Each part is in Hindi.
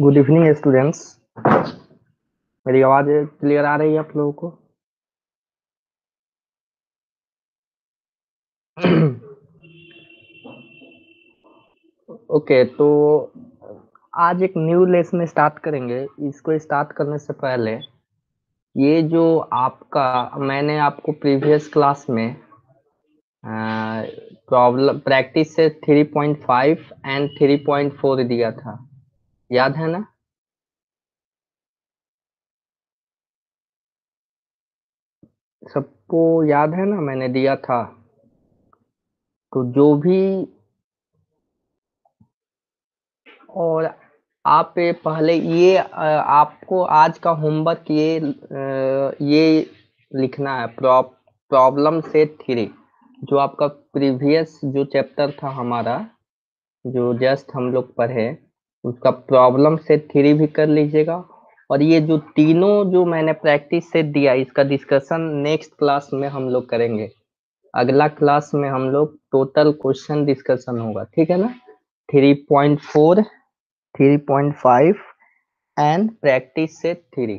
Good evening students. मेरी आवाज क्लियर आ रही है आप लोगों को? ओके, तो आज एक न्यू लेसन स्टार्ट करेंगे। इसको स्टार्ट करने से पहले ये जो आपका मैंने आपको प्रीवियस क्लास में प्रॉब्लम प्रैक्टिस से 3.5 एंड 3.4 दिया था, याद है ना? सबको याद है ना, मैंने दिया था। तो जो भी और आप ये पहले ये आपको आज का होमवर्क ये लिखना है। प्रॉब्लम सेट थ्री, जो आपका प्रीवियस जो चैप्टर था हमारा, जो जस्ट हम लोग पढ़े, उसका प्रॉब्लम सेट थ्री भी कर लीजिएगा। और ये जो तीनों जो मैंने प्रैक्टिस सेट दिया, इसका डिस्कशन नेक्स्ट क्लास में हम लोग करेंगे। अगला क्लास में हम लोग टोटल क्वेश्चन डिस्कशन होगा, ठीक है ना? 3.4, 3.5 एंड प्रैक्टिस से थ्री।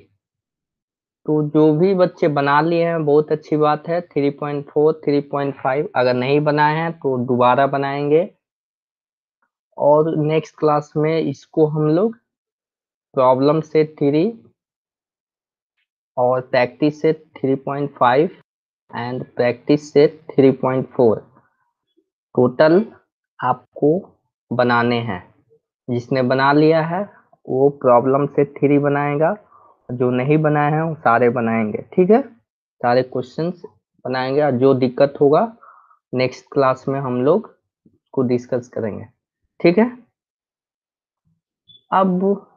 तो जो भी बच्चे बना लिए हैं बहुत अच्छी बात है। 3.4, 3.5 अगर नहीं बनाए हैं तो दोबारा बनाएंगे, और नेक्स्ट क्लास में इसको हम लोग प्रॉब्लम से थ्री और प्रैक्टिस से 3.5 एंड प्रैक्टिस से 3.4 टोटल आपको बनाने हैं। जिसने बना लिया है वो प्रॉब्लम से थ्री बनाएगा, जो नहीं बनाए हैं वो सारे बनाएंगे, ठीक है? सारे क्वेश्चंस बनाएंगे, और जो दिक्कत होगा नेक्स्ट क्लास में हम लोग को डिस्कस करेंगे, ठीक है? अब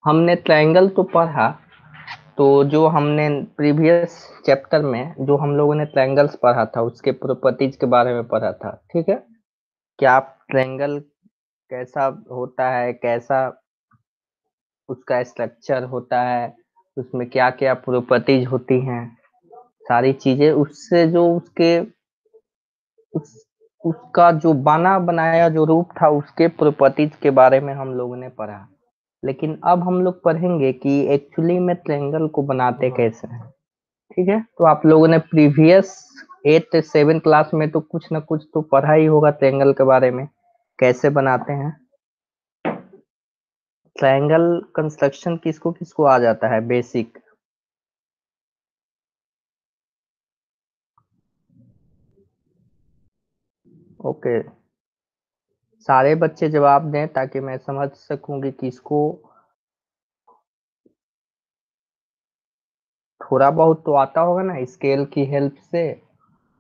हमने ट्रायंगल तो पढ़ा, तो जो हमने प्रीवियस चैप्टर में जो हम लोगों ने ट्रायंगल्स पढ़ा था उसके प्रॉपर्टीज के बारे में पढ़ा था, ठीक है? क्या ट्रायंगल कैसा होता है, कैसा उसका स्ट्रक्चर होता है, उसमें क्या क्या प्रॉपर्टीज होती हैं, सारी चीजें उससे जो उस उसका जो बना बनाया जो रूप था उसके प्रॉपर्टीज के बारे में हम लोगों ने पढ़ा। लेकिन अब हम लोग पढ़ेंगे कि एक्चुअली में ट्रायंगल को बनाते कैसे हैं, ठीक है? तो आप लोगों ने प्रीवियस 8 7 क्लास में तो कुछ ना कुछ तो पढ़ा ही होगा ट्रायंगल के बारे में, कैसे बनाते हैं। ट्रायंगल कंस्ट्रक्शन किसको किसको आ जाता है बेसिक? ओके, सारे बच्चे जवाब दें ताकि मैं समझ सकूं कि किसको थोड़ा बहुत तो आता होगा ना, स्केल की हेल्प से,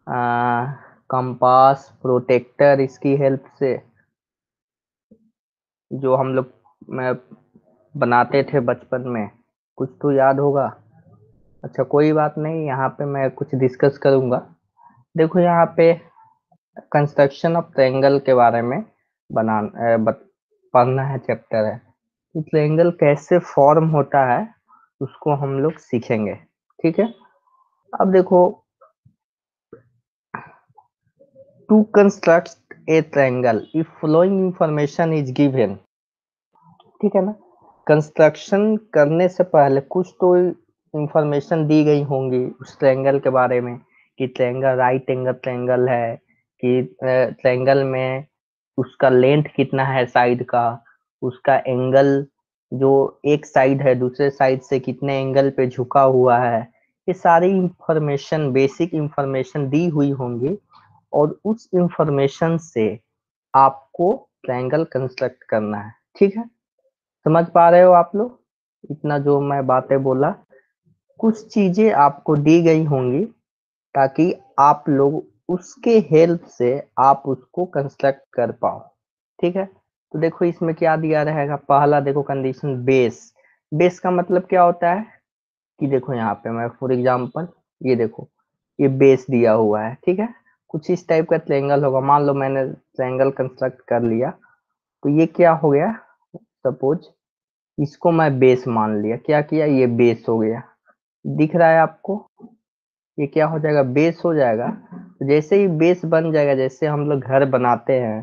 कंपास, प्रोटेक्टर, इसकी हेल्प से जो हम लोग में बनाते थे बचपन में, कुछ तो याद होगा। अच्छा, कोई बात नहीं, यहाँ पे मैं कुछ डिस्कस करूंगा। देखो यहाँ पे कंस्ट्रक्शन ऑफ ट्रायंगल के बारे में पढ़ना है, चैप्टर है कि ट्रायंगल कैसे फॉर्म होता है, उसको हम लोग सीखेंगे, ठीक है? अब देखो, to construct a triangle if following information is given, ठीक है ना? कंस्ट्रक्शन करने से पहले कुछ तो इंफॉर्मेशन दी गई होंगी उस ट्रायंगल के बारे में, कि ट्रायंगल राइट एंगल ट्रायंगल है, कि ट्रायंगल में उसका लेंथ कितना है साइड का, उसका एंगल जो एक साइड है दूसरे साइड से कितने एंगल पे झुका हुआ है। ये सारी इंफॉर्मेशन, बेसिक इंफॉर्मेशन दी हुई होंगी, और उस इंफॉर्मेशन से आपको ट्रायंगल कंस्ट्रक्ट करना है, ठीक है? समझ पा रहे हो आप लोग इतना जो मैं बातें बोला? कुछ चीजें आपको दी गई होंगी ताकि आप लोग उसके हेल्प से आप उसको कंस्ट्रक्ट कर पाओ, ठीक है? तो देखो इसमें क्या दिया रहेगा। पहला देखो कंडीशन, बेस। बेस का मतलब क्या होता है कि देखो यहाँ पे मैं फॉर एग्जांपल, ये देखो, ये बेस दिया हुआ है, ठीक है? कुछ इस टाइप का ट्रायंगल होगा। मान लो मैंने ट्रायंगल कंस्ट्रक्ट कर लिया, तो ये क्या हो गया, सपोज इसको मैं बेस मान लिया, क्या किया, ये बेस हो गया। दिख रहा है आपको? ये क्या हो जाएगा, बेस हो जाएगा। तो जैसे ही बेस बन जाएगा, जैसे हम लोग घर बनाते हैं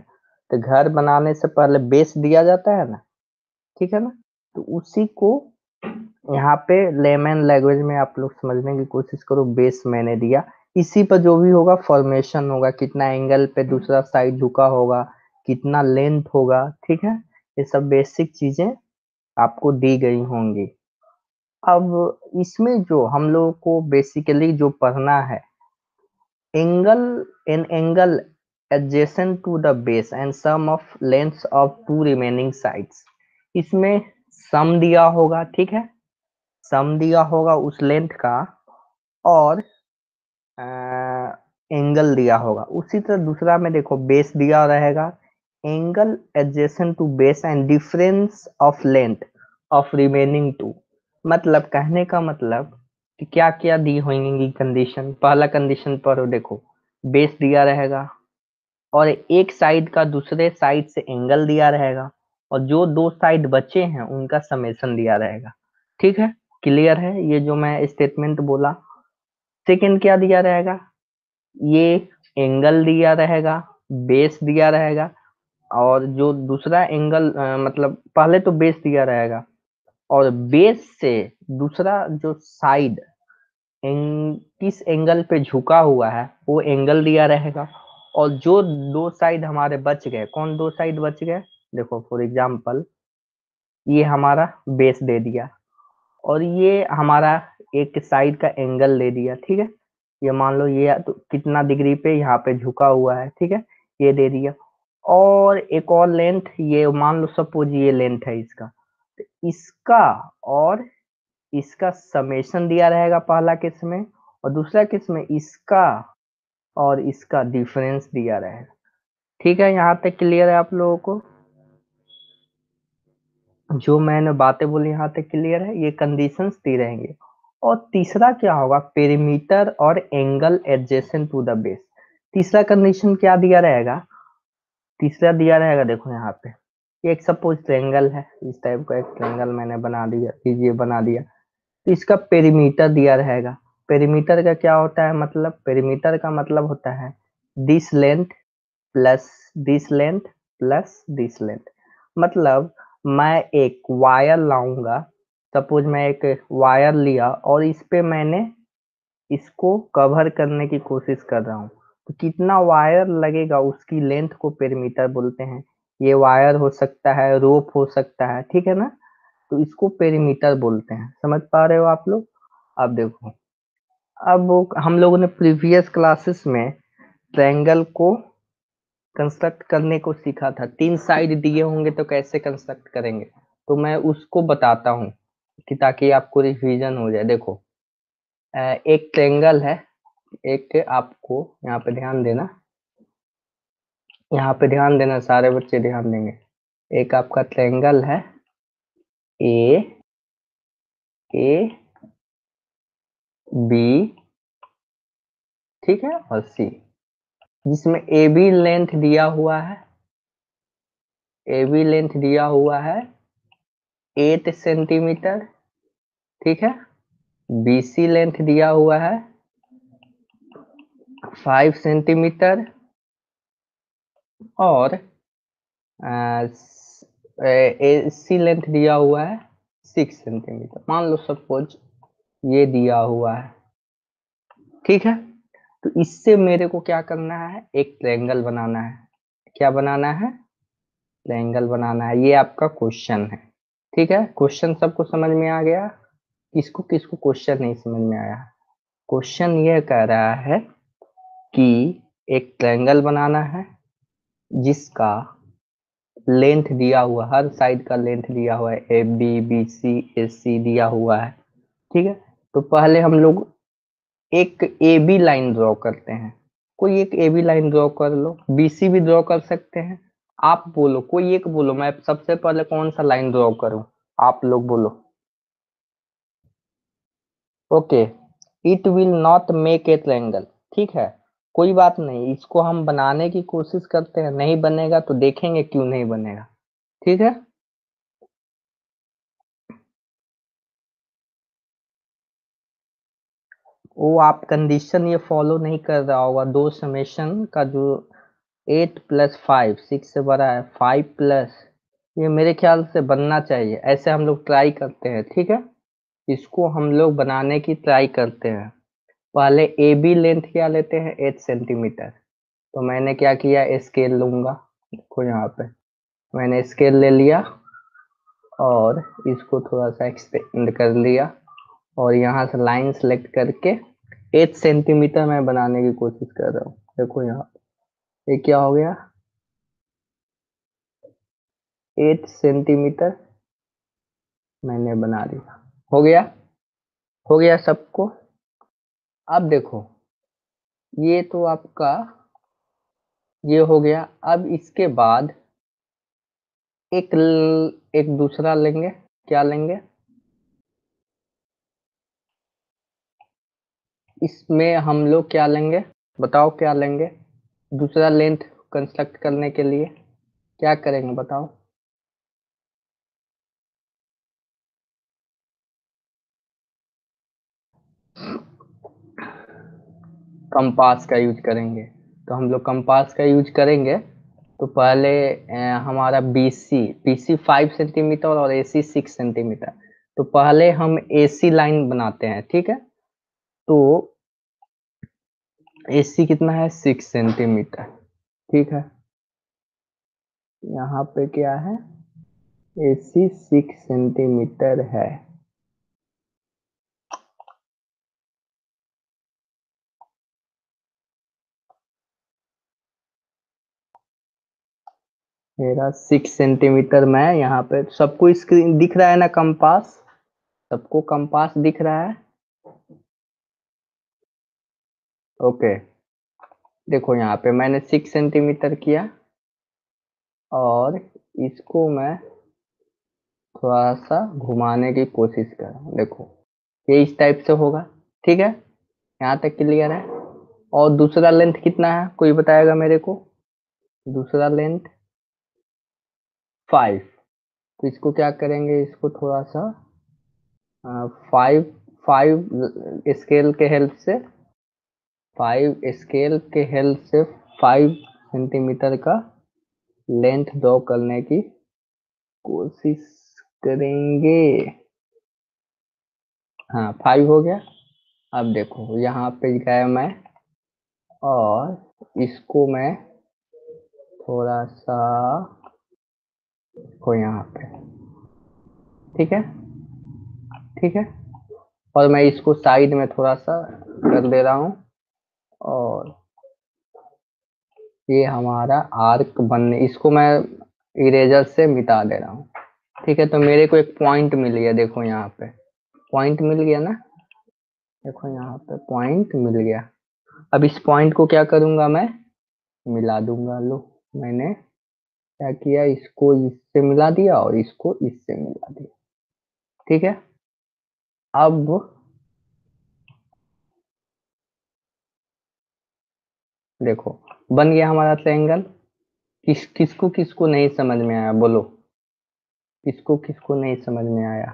तो घर बनाने से पहले बेस दिया जाता है ना, ठीक है ना। तो उसी को यहाँ पे लेमन लैंग्वेज में आप लोग समझने की कोशिश करो। बेस मैंने दिया, इसी पर जो भी होगा फॉर्मेशन होगा, कितना एंगल पे दूसरा साइड झुका होगा, कितना लेंथ होगा, ठीक है। ये सब बेसिक चीजें आपको दी गई होंगी। अब इसमें जो हम लोगों को बेसिकली जो पढ़ना है, angle an angle adjacent to the base and sum of lengths of two remaining sides। इसमें सम दिया होगा, ठीक है, सम दिया होगा उस लेंथ का, और एंगल दिया होगा। उसी तरह दूसरा में देखो बेस दिया रहेगा, angle adjacent to base and difference of length of remaining two. मतलब कहने का मतलब कि क्या क्या दी होंगी कंडीशन। पहला कंडीशन पर देखो, बेस दिया रहेगा और एक साइड का दूसरे साइड से एंगल दिया रहेगा, और जो दो साइड बचे हैं उनका समेशन दिया रहेगा। ठीक है, क्लियर है ये जो मैं स्टेटमेंट बोला। सेकंड क्या दिया रहेगा, ये एंगल दिया रहेगा, बेस दिया रहेगा, और जो दूसरा एंगल मतलब पहले तो बेस दिया रहेगा, और बेस से दूसरा जो साइड किस एंगल पे झुका हुआ है वो एंगल दिया रहेगा। और जो दो साइड हमारे बच गए, कौन दो साइड बच गए, देखो फॉर एग्जांपल ये हमारा बेस दे दिया, और ये हमारा एक साइड का एंगल दे दिया, ठीक है। ये मान लो ये तो कितना डिग्री पे यहाँ पे झुका हुआ है, ठीक है, ये दे दिया। और एक और लेंथ, ये मान लो सपोज ये लेंथ है इसका, तो इसका और इसका समेशन दिया रहेगा पहला केस में, और दूसरा केस में इसका और इसका डिफरेंस दिया रहेगा। ठीक है, यहाँ तक क्लियर है आप लोगों को। जो मैंने बातें बोली यहाँ तक क्लियर है, ये कंडीशंस दी रहेंगे। और तीसरा क्या होगा, पेरीमीटर और angle adjacent to the base. तीसरा कंडीशन क्या दिया रहेगा, तीसरा दिया रहेगा, देखो यहाँ पे ये एक सपोज ट्रायंगल है, इस टाइप का एक ट्रायंगल मैंने बना दिया, ये बना दिया, तो इसका पेरीमीटर दिया रहेगा। पेरीमीटर का क्या होता है मतलब, पेरीमीटर का मतलब होता है this length plus this length plus this length. मतलब मैं एक वायर लाऊंगा, सपोज मैं एक वायर लिया और इस पे मैंने इसको कवर करने की कोशिश कर रहा हूँ, तो कितना वायर लगेगा उसकी लेंथ को पेरीमीटर बोलते हैं। ये वायर हो सकता है, रोप हो सकता है, ठीक है ना, तो इसको पेरीमीटर बोलते हैं। समझ पा रहे हो आप लोग। अब देखो, अब हम लोगों ने प्रीवियस क्लासेस में ट्रायंगल को कंस्ट्रक्ट करने को सीखा था। तीन साइड दिए होंगे तो कैसे कंस्ट्रक्ट करेंगे, तो मैं उसको बताता हूँ कि ताकि आपको रिवीजन हो जाए। देखो एक ट्रायंगल है, एक आपको यहाँ पे ध्यान देना, यहाँ पे ध्यान देना, सारे बच्चे ध्यान देंगे। एक आपका ट्रायंगल है ए ए बी, ठीक है, और सी, जिसमें ए बी लेंथ दिया हुआ है, ए बी लेंथ दिया हुआ है 8 सेंटीमीटर, ठीक है। बी सी लेंथ दिया हुआ है 5 सेंटीमीटर, और सी लेंथ दिया हुआ है 6 सेंटीमीटर, मान लो सपोज ये दिया हुआ है, ठीक है। तो इससे मेरे को क्या करना है, एक ट्रायंगल बनाना है। क्या बनाना है, ट्रायंगल बनाना है। ये आपका क्वेश्चन है, ठीक है। क्वेश्चन सबको समझ में आ गया, किसको किसको क्वेश्चन नहीं समझ में आया। क्वेश्चन ये कह रहा है कि एक ट्रायंगल बनाना है जिसका लेंथ दिया हुआ, हर साइड का लेंथ दिया हुआ है, ए बी, बी सी, ए सी दिया हुआ है, ठीक है। तो पहले हम लोग एक ए बी लाइन ड्रॉ करते हैं। कोई एक ए बी लाइन ड्रॉ कर लो, बी सी भी ड्रॉ कर सकते हैं। आप बोलो, कोई एक बोलो, मैं सबसे पहले कौन सा लाइन ड्रॉ करूं, आप लोग बोलो। Okay, it will not make a triangle, ठीक है, कोई बात नहीं, इसको हम बनाने की कोशिश करते हैं, नहीं बनेगा तो देखेंगे क्यों नहीं बनेगा, ठीक है। वो आप कंडीशन ये फॉलो नहीं कर रहा होगा, दो समेशन का जो 8 + 5 6 से बड़ा है, 5 + ये मेरे ख्याल से बनना चाहिए, ऐसे हम लोग ट्राई करते हैं, ठीक है। इसको हम लोग बनाने की ट्राई करते हैं। पहले ए बी लेंथ क्या लेते हैं, 8 सेंटीमीटर। तो मैंने क्या किया, स्केल लूंगा। देखो यहाँ पे मैंने स्केल ले लिया और इसको थोड़ा सा एक्सटेंड कर लिया और यहाँ से लाइन सेलेक्ट करके 8 सेंटीमीटर मैं बनाने की कोशिश कर रहा हूँ। देखो यहाँ ये क्या हो गया, 8 सेंटीमीटर मैंने बना लिया। हो गया, हो गया सबको। अब देखो ये तो आपका ये हो गया। अब इसके बाद एक दूसरा लेंगे। क्या लेंगे, इसमें हम लोग क्या लेंगे, बताओ क्या लेंगे। दूसरा लेंथ कंस्ट्रक्ट करने के लिए क्या करेंगे बताओ। कंपास का यूज करेंगे। तो हम लोग कंपास का यूज करेंगे। तो पहले हमारा BC 5 सेंटीमीटर और AC 6 सेंटीमीटर। तो पहले हम AC लाइन बनाते हैं, ठीक है। तो AC कितना है, 6 सेंटीमीटर, ठीक है। यहाँ पे क्या है, AC 6 सेंटीमीटर है। मेरा 6 सेंटीमीटर, मैं यहाँ पे सबको स्क्रीन दिख रहा है ना, कंपास, सबको कंपास दिख रहा है। ओके, देखो यहाँ पे मैंने 6 सेंटीमीटर किया और इसको मैं थोड़ा सा घुमाने की कोशिश कर रहा हूँ। देखो ये इस टाइप से होगा, ठीक है। यहाँ तक क्लियर है। और दूसरा लेंथ कितना है, कोई बताएगा मेरे को। दूसरा लेंथ 5। तो इसको क्या करेंगे, इसको थोड़ा सा 5 5 स्केल के हेल्प से 5 सेंटीमीटर का लेंथ ड्रॉ करने की कोशिश करेंगे। हाँ 5 हो गया। अब देखो यहाँ पे गया मैं और इसको मैं थोड़ा सा को यहाँ पे, ठीक है, ठीक है। और मैं इसको साइड में थोड़ा सा कर दे रहा हूँ और ये हमारा आर्क बनने, इसको मैं इरेजर से मिटा दे रहा हूँ, ठीक है। तो मेरे को एक पॉइंट मिल गया, देखो यहाँ पे पॉइंट मिल गया ना। देखो यहाँ पे पॉइंट मिल गया। अब इस पॉइंट को क्या करूंगा, मैं मिला दूंगा। लो मैंने क्या किया, इसको इससे मिला दिया और इसको इससे मिला दिया, ठीक है। अब देखो बन गया हमारा ट्रायंगल। किसको किसको नहीं समझ में आया, बोलो किसको किसको नहीं समझ में आया।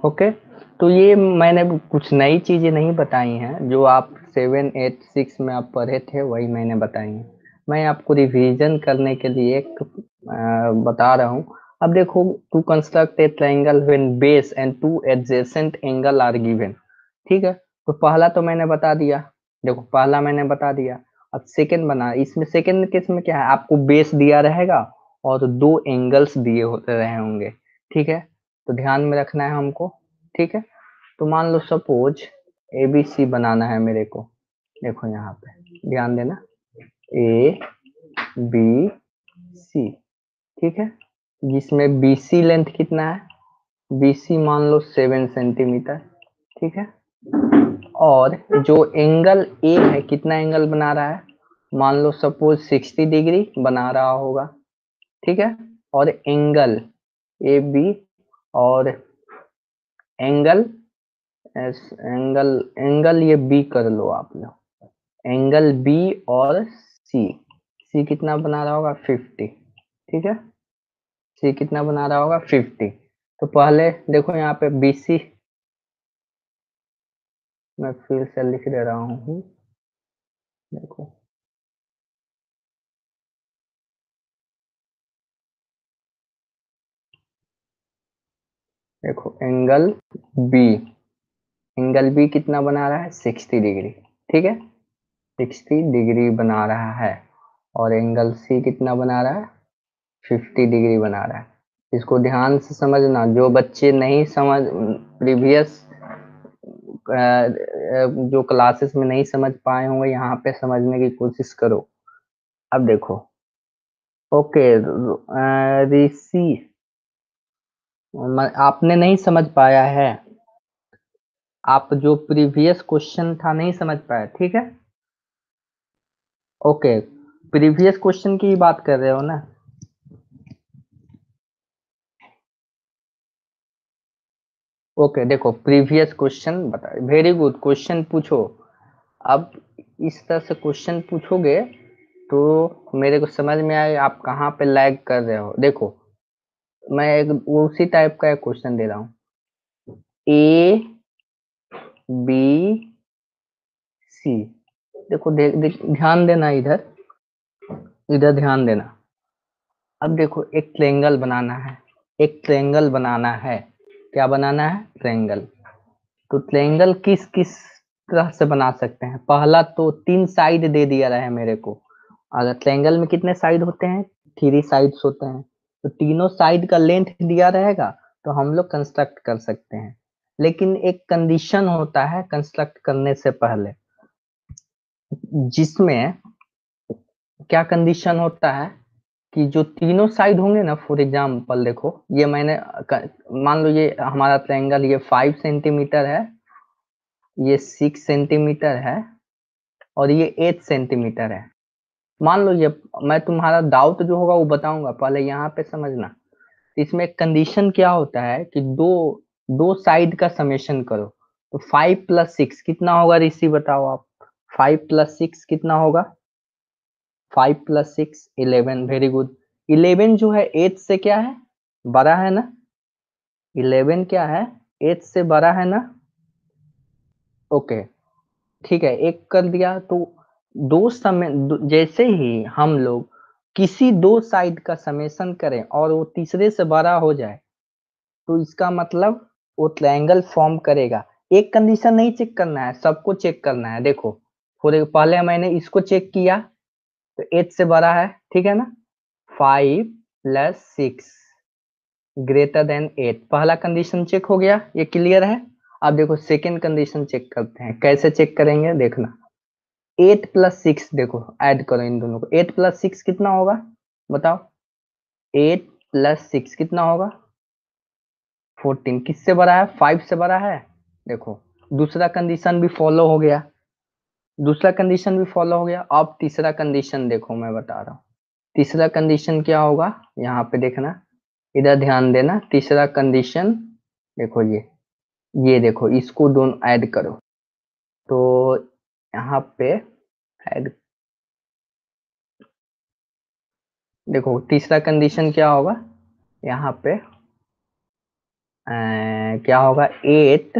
ओके, तो ये मैंने कुछ नई चीजें नहीं बताई हैं, जो आप 7 8 6 में आप पढ़े थे वही मैंने बताई हैं। मैं आपको रिवीजन करने के लिए एक बता रहा हूँ। अब देखो, to construct a triangle when base and two adjacent angle are given, ठीक है। तो पहला तो मैंने बता दिया, देखो पहला मैंने बता दिया। अब सेकंड बना, इसमें सेकंड केस में क्या है, आपको बेस दिया रहेगा और दो एंगल्स दिए होते रहे होंगे, ठीक है। तो ध्यान में रखना है हमको, ठीक है। तो मान लो सपोज ABC बनाना है मेरे को। देखो यहाँ पे ध्यान देना, ABC, ठीक है। जिसमें BC लेंथ कितना है, BC मान लो 7 सेंटीमीटर, ठीक है। और जो एंगल A है, कितना एंगल बना रहा है, मान लो सपोज 60 डिग्री बना रहा होगा, ठीक है। और एंगल AB और एंगल एंगल एंगल ये B कर लो आप लोग, एंगल B और C कितना बना रहा होगा, 50, ठीक है। C कितना बना रहा होगा, 50। तो पहले देखो यहाँ पे BC, मैं फिर से लिख दे रहा हूँ, देखो देखो एंगल बी, एंगल बी कितना बना रहा है 60 डिग्री, ठीक है 60 डिग्री बना रहा है, और एंगल सी कितना बना रहा है 50 डिग्री बना रहा है। इसको ध्यान से समझना, जो बच्चे नहीं समझ प्रीवियस जो क्लासेस में नहीं समझ पाए होंगे यहाँ पे समझने की कोशिश करो। अब देखो ओके ऋषि आपने नहीं समझ पाया है, आप जो प्रीवियस क्वेश्चन था नहीं समझ पाया, ठीक है ओके प्रीवियस क्वेश्चन की बात कर रहे हो ना। ओके देखो प्रीवियस क्वेश्चन बता, वेरी गुड क्वेश्चन पूछो। अब इस तरह से क्वेश्चन पूछोगे तो मेरे को समझ में आए आप कहाँ पे लैग कर रहे हो। देखो मैं एक उसी टाइप का एक क्वेश्चन दे रहा हूँ, ए बी सी, देखो ध्यान देना इधर, इधर ध्यान देना। अब देखो एक ट्रायंगल बनाना है, एक ट्रायंगल बनाना है, क्या बनाना है ट्रायंगल। तो ट्रायंगल किस किस तरह से बना सकते हैं। पहला तो 3 साइड दे दिया रहा है मेरे को, अगर ट्रायंगल में कितने साइड होते हैं 3 साइड्स होते हैं, तो तीनों साइड का लेंथ दिया रहेगा तो हम लोग कंस्ट्रक्ट कर सकते हैं। लेकिन एक कंडीशन होता है कंस्ट्रक्ट करने से पहले, जिसमें क्या कंडीशन होता है कि जो तीनों साइड होंगे ना, फॉर एग्जाम्पल देखो ये मैंने मान लो ये हमारा ट्रायंगल ये 5 सेंटीमीटर है, ये 6 सेंटीमीटर है, और ये 8 सेंटीमीटर है। मान लो ये, मैं तुम्हारा डाउट जो होगा वो बताऊंगा, पहले यहाँ पे समझना। इसमें कंडीशन क्या होता है कि दो दो साइड का समेशन करो, तो 5 + 6 कितना होगा ऋषि बताओ आप। 5 + 6 कितना होगा, 5 + 6 11, वेरी गुड। 11 जो है 8 से क्या है बड़ा है ना, 11 क्या है 8 से बड़ा है ना, ओके ठीक है एक कर दिया। तो जैसे ही हम लोग किसी दो साइड का समेशन करें और वो तीसरे से बड़ा हो जाए, तो इसका मतलब वो ट्रायंगल फॉर्म करेगा। एक कंडीशन नहीं चेक करना है, सबको चेक करना है। देखो पहले मैंने इसको चेक किया तो 8 से बड़ा है, ठीक है ना, 5 + 6 ग्रेटर देन 8, पहला कंडीशन चेक हो गया, ये क्लियर है। अब देखो सेकेंड कंडीशन चेक करते हैं, कैसे चेक करेंगे देखना। 8 + 6 देखो ऐड करो इन दोनों को, 8 + 6 कितना होगा बताओ, 8 + 6 कितना होगा 14, किससे बड़ा है 5 से बड़ा है। देखो दूसरा कंडीशन भी फॉलो हो गया, दूसरा कंडीशन भी फॉलो हो गया। अब तीसरा कंडीशन देखो मैं बता रहा हूँ, तीसरा कंडीशन क्या होगा यहाँ पे देखना, इधर ध्यान देना। तीसरा कंडीशन देखो ये देखो इसको दोनों ऐड करो, तो यहाँ पे ऐड, देखो तीसरा कंडीशन क्या होगा यहाँ पे क्या होगा 8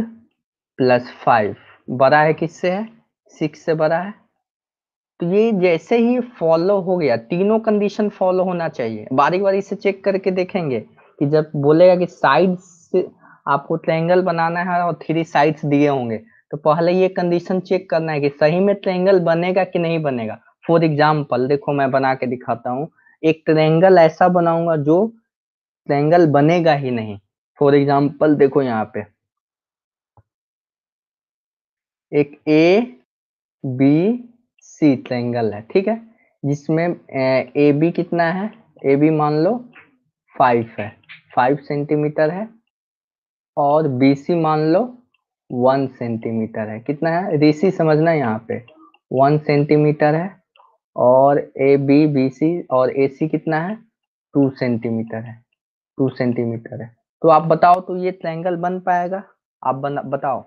+ 5 बड़ा है किससे है 6 से बड़ा है। तो ये जैसे ही फॉलो हो गया, तीनों कंडीशन फॉलो होना चाहिए, बारी बारी से चेक करके देखेंगे कि जब बोलेगा कि साइड से आपको ट्रायंगल बनाना है और 3 साइड्स दिए होंगे, तो पहले ये कंडीशन चेक करना है कि सही में ट्रायंगल बनेगा कि नहीं बनेगा। फॉर एग्जाम्पल देखो मैं बना के दिखाता हूँ, एक ट्रायंगल ऐसा बनाऊंगा जो ट्रायंगल बनेगा ही नहीं। फॉर एग्जाम्पल देखो यहाँ पे एक ए बी सी ट्रायंगल है, ठीक है, जिसमें ए बी कितना है, ए बी मान लो 5 है, 5 सेंटीमीटर है, और बी सी मान लो 1 सेंटीमीटर है, कितना है ऋषि समझना यहाँ पे 1 सेंटीमीटर है, और ए बी बी सी और ए सी कितना है 2 सेंटीमीटर है, 2 सेंटीमीटर है। तो आप बताओ तो ये ट्रायंगल बन पाएगा, आप बताओ,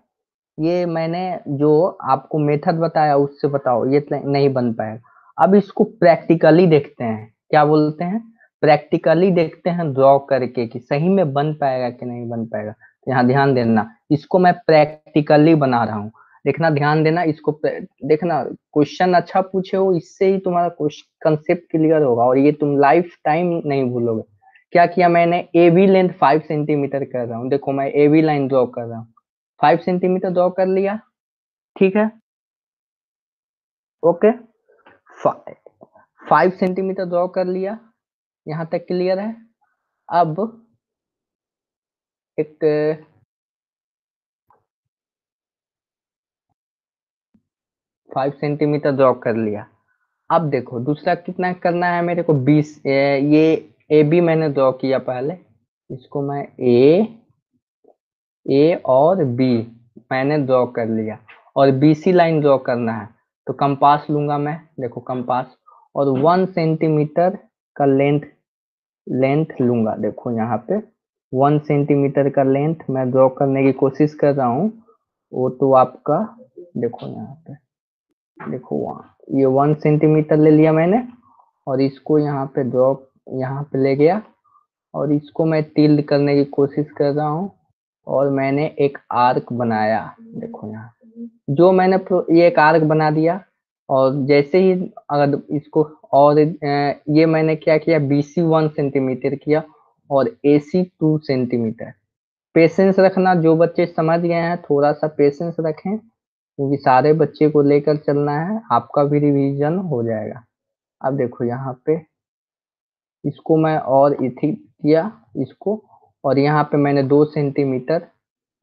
ये मैंने जो आपको मेथड बताया उससे बताओ, ये नहीं बन पाएगा। अब इसको प्रैक्टिकली देखते हैं, क्या बोलते हैं प्रैक्टिकली देखते हैं ड्रॉ करके कि सही में बन पाएगा कि नहीं बन पाएगा। तो यहाँ ध्यान देना, इसको मैं प्रैक्टिकली बना रहा हूँ, देखना ध्यान देना इसको देखना, क्वेश्चन अच्छा पूछे हो इससे ही तुम्हारा कंसेप्ट क्लियर होगा और ये तुम लाइफ टाइम नहीं भूलोगे। क्या किया मैंने, ए बी लेंथ 5 सेंटीमीटर कर रहा हूँ, देखो मैं ए बी लाइन ड्रॉ कर रहा हूँ, 5 सेंटीमीटर ड्रॉ कर लिया, ठीक है, ओके, 5 सेंटीमीटर ड्रॉ कर लिया, यहाँ तक क्लियर है। अब एक 5 सेंटीमीटर ड्रॉ कर लिया। अब देखो दूसरा कितना करना है मेरे को, 20, ये ए बी मैंने ड्रॉ किया पहले, इसको मैं ए और बी मैंने ड्रॉ कर लिया, और बी सी लाइन ड्रॉ करना है, तो कंपास लूंगा मैं, देखो कंपास, और 1 सेंटीमीटर का लेंथ लूंगा, देखो यहाँ पे 1 सेंटीमीटर का लेंथ मैं ड्रॉ करने की कोशिश कर रहा हूँ। वो तो आपका, देखो यहाँ पे, देखो वहाँ ये 1 सेंटीमीटर ले लिया मैंने, और इसको यहाँ पे ड्रॉ, यहाँ पे ले गया, और इसको मैं टिल्ड करने की कोशिश कर रहा हूँ, और मैंने एक आर्क बनाया, देखो यहाँ जो मैंने ये एक आर्क बना दिया। और जैसे ही अगर इसको, और ये मैंने क्या किया, बी सी 1 सेंटीमीटर किया, और ए सी 2 सेंटीमीटर। पेशेंस रखना, जो बच्चे समझ गए हैं थोड़ा सा पेशेंस रखें, क्योंकि सारे बच्चे को लेकर चलना है, आपका भी रिवीजन हो जाएगा। अब देखो यहाँ पे इसको मैं और इथी किया इसको, और यहाँ पे मैंने 2 सेंटीमीटर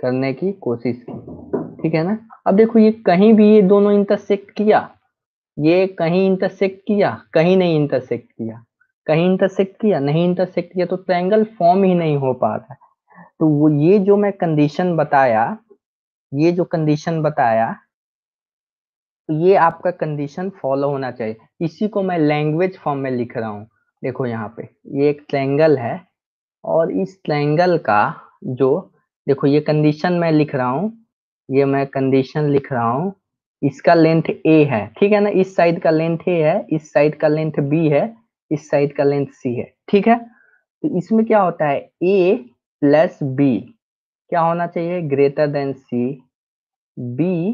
करने की कोशिश की, ठीक है ना। अब देखो ये कहीं भी ये दोनों इंटरसेक्ट किया, ये कहीं इंटरसेक्ट किया, कहीं नहीं इंटरसेक्ट किया, कहीं इंटरसेक्ट किया, नहीं इंटरसेक्ट किया, तो ट्रायंगल फॉर्म ही नहीं हो पा रहा है। तो वो ये जो मैं कंडीशन बताया, ये जो कंडीशन बताया, तो ये आपका कंडीशन फॉलो होना चाहिए। इसी को मैं लैंग्वेज फॉर्म में लिख रहा हूँ, देखो यहाँ पे ये एक ट्रायंगल है, और इस ट्रायंगल का जो, देखो ये कंडीशन मैं लिख रहा हूँ, ये मैं कंडीशन लिख रहा हूँ, इसका लेंथ ए है, ठीक है ना, इस साइड का लेंथ ए है, इस साइड का लेंथ बी है, इस साइड का लेंथ सी है, ठीक है। तो इसमें क्या होता है, ए प्लस बी क्या होना चाहिए, ग्रेटर देन सी, बी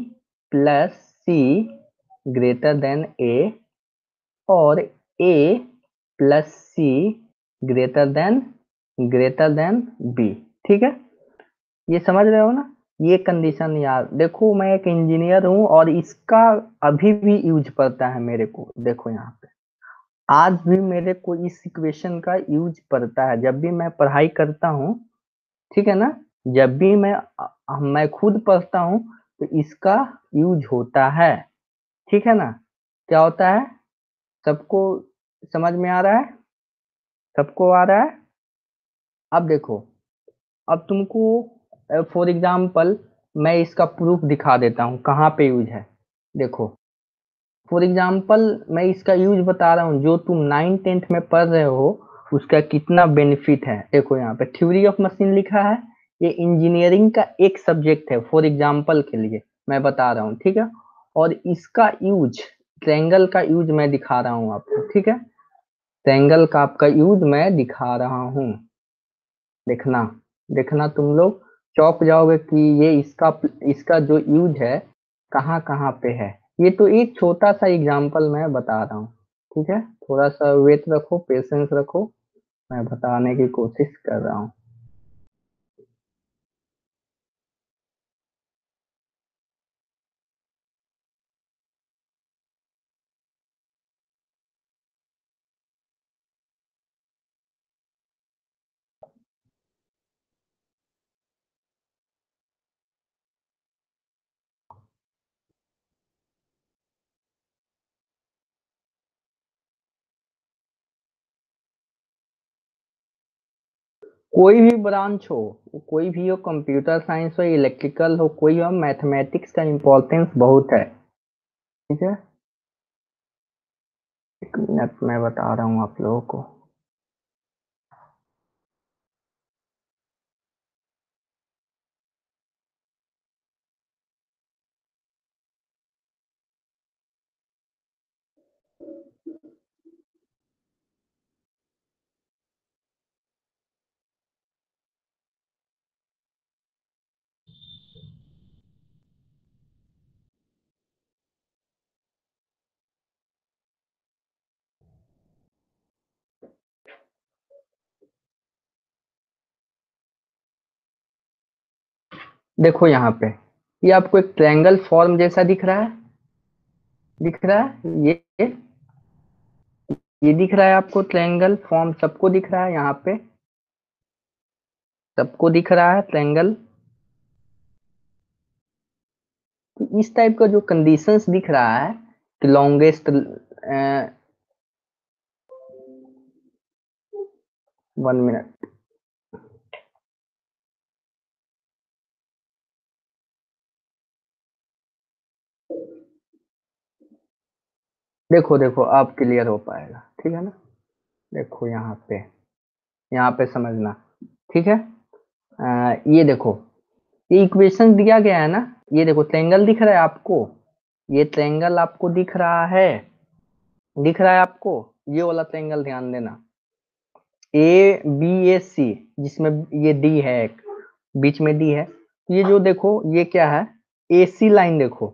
प्लस सी ग्रेटर देन ए, और ए प्लस सी ग्रेटर देन बी, ठीक है। ये समझ रहे हो ना, ये कंडीशन यार, देखो मैं एक इंजीनियर हूँ, और इसका अभी भी यूज पड़ता है मेरे को, देखो यहाँ पे आज भी मेरे को इस इक्वेशन का यूज पड़ता है, जब भी मैं पढ़ाई करता हूँ, ठीक है ना, जब भी मैं खुद पढ़ता हूँ, तो इसका यूज होता है, ठीक है ना। क्या होता है, सबको समझ में आ रहा है, सबको आ रहा है। अब देखो, अब तुमको फॉर एग्जाम्पल मैं इसका प्रूफ दिखा देता हूँ कहाँ पे यूज है, देखो फॉर एग्जाम्पल मैं इसका यूज बता रहा हूँ, जो तुम 9th 10th में पढ़ रहे हो उसका कितना बेनिफिट है। देखो यहाँ पे थ्योरी ऑफ मशीन लिखा है, ये इंजीनियरिंग का एक सब्जेक्ट है, फॉर एग्जाम्पल के लिए मैं बता रहा हूँ, ठीक है। और इसका यूज, ट्रायंगल का यूज मैं दिखा रहा हूँ आपको, ठीक है, ट्रायंगल का आपका यूज मैं दिखा रहा हूँ, देखना, देखना तुम लोग चौंक जाओगे कि ये इसका इसका जो यूज है कहाँ कहाँ पे है। ये तो एक छोटा सा एग्जांपल मैं बता रहा हूँ, ठीक है, थोड़ा सा वेट रखो, पेशेंस रखो, मैं बताने की कोशिश कर रहा हूँ। कोई भी ब्रांच हो, कोई भी हो, कंप्यूटर साइंस हो, इलेक्ट्रिकल हो, कोई हो, मैथमेटिक्स का इम्पोर्टेंस बहुत है, ठीक है। एक मिनट मैं बता रहा हूँ आप लोगों को। देखो यहाँ पे ये आपको एक ट्रायंगल फॉर्म जैसा दिख रहा है, दिख रहा है ये दिख रहा है आपको ट्रायंगल फॉर्म, सबको दिख रहा है यहाँ पे, सबको दिख रहा है ट्रायंगल। तो इस टाइप का जो कंडीशंस दिख रहा है कि लॉन्गेस्ट, 1 मिनट, देखो देखो अब क्लियर हो पाएगा, ठीक है ना। देखो यहाँ पे समझना, ठीक है। ये देखो ये इक्वेशन दिया गया है ना, ये देखो ट्रायंगल दिख रहा है आपको, ये ट्रायंगल आपको दिख रहा है, दिख रहा है आपको, ये वाला ट्रायंगल ध्यान देना, ए बी ए सी, जिसमें ये डी है एक, बीच में डी है। ये जो देखो ये क्या है, एसी लाइन, देखो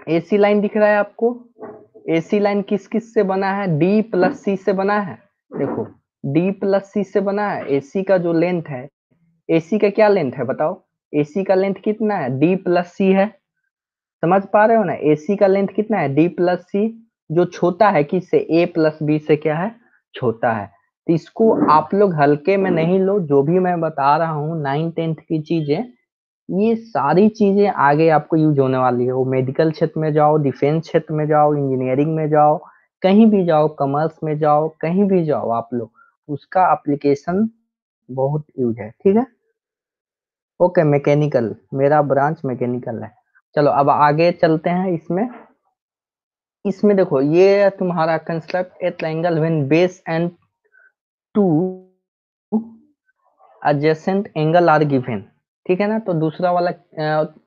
एसी लाइन दिख रहा है आपको, एसी लाइन किस किस से बना है, डी प्लस सी से बना है। देखो डी प्लस सी से बना है, एसी का जो लेंथ है, एसी का क्या लेंथ है बताओ, एसी का लेंथ कितना है, डी प्लस सी है। समझ पा रहे हो ना, एसी का लेंथ कितना है, डी प्लस सी, जो छोटा है किससे, ए प्लस बी से क्या है, छोटा है। तो इसको आप लोग हल्के में नहीं लो, जो भी मैं बता रहा हूँ 9th 10th की चीजें, ये सारी चीजें आगे आपको यूज होने वाली है। वो मेडिकल क्षेत्र में जाओ, डिफेंस क्षेत्र में जाओ, इंजीनियरिंग में जाओ, कहीं भी जाओ, कॉमर्स में जाओ, कहीं भी जाओ आप लोग, उसका एप्लीकेशन बहुत यूज है, ठीक है। ओके, मैकेनिकल, मेरा ब्रांच मैकेनिकल है। चलो अब आगे चलते हैं इसमें। इसमें देखो ये तुम्हारा construct a triangle when base and two adjacent angle are given, ठीक है ना। तो दूसरा वाला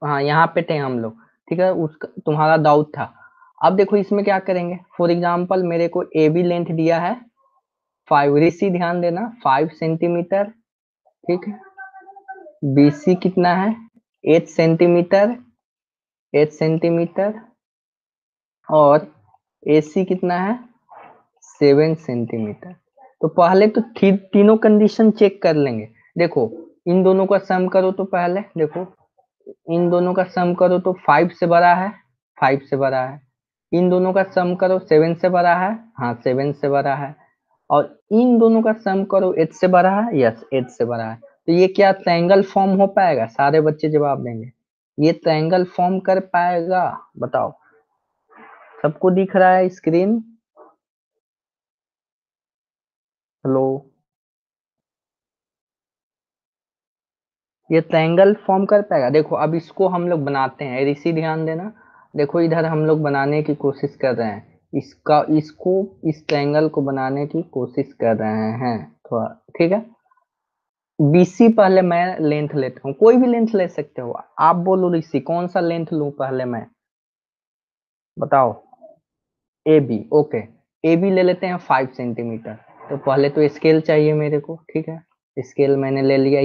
हाँ यहाँ पे थे हम लोग, ठीक है, उसका तुम्हारा डाउट था। अब देखो इसमें क्या करेंगे, फॉर एग्जांपल मेरे को ए बी लेंथ दिया है 5, ऋषि ध्यान देना 5 सेंटीमीटर, ठीक है। बीसी कितना है, 8 सेंटीमीटर, 8 सेंटीमीटर, और एसी कितना है, 7 सेंटीमीटर। तो पहले तो तीनों कंडीशन चेक कर लेंगे। देखो इन दोनों का सम करो, तो पहले देखो इन दोनों का सम करो तो 5 से बड़ा है, 5 से बड़ा है। इन दोनों का सम करो 7 से बड़ा है, हाँ 7 से बड़ा है। और इन दोनों का सम करो 8 से बड़ा है, यस 8 से बड़ा है। तो ये क्या ट्रायंगल फॉर्म हो पाएगा, सारे बच्चे जवाब देंगे, ये ट्रायंगल फॉर्म कर पाएगा, बताओ। सबको दिख रहा है स्क्रीन, हेलो, ये ट्रायंगल फॉर्म कर पाएगा। देखो अब इसको हम लोग बनाते हैं, ऋषि ध्यान देना, देखो इधर हम लोग बनाने की कोशिश कर रहे हैं, इसको इस ट्रायंगल को बनाने की कोशिश कर रहे हैं थोड़ा, ठीक है। बीसी पहले मैं लेंथ लेता हूँ, कोई भी लेंथ ले सकते हो आप, बोलो ऋषि कौन सा लेंथ लूं पहले मैं, बताओ। A B, okay, A B ले लेते हैं 5 सेंटीमीटर। तो पहले तो स्केल चाहिए मेरे को, ठीक है। स्केल मैंने ले लिया,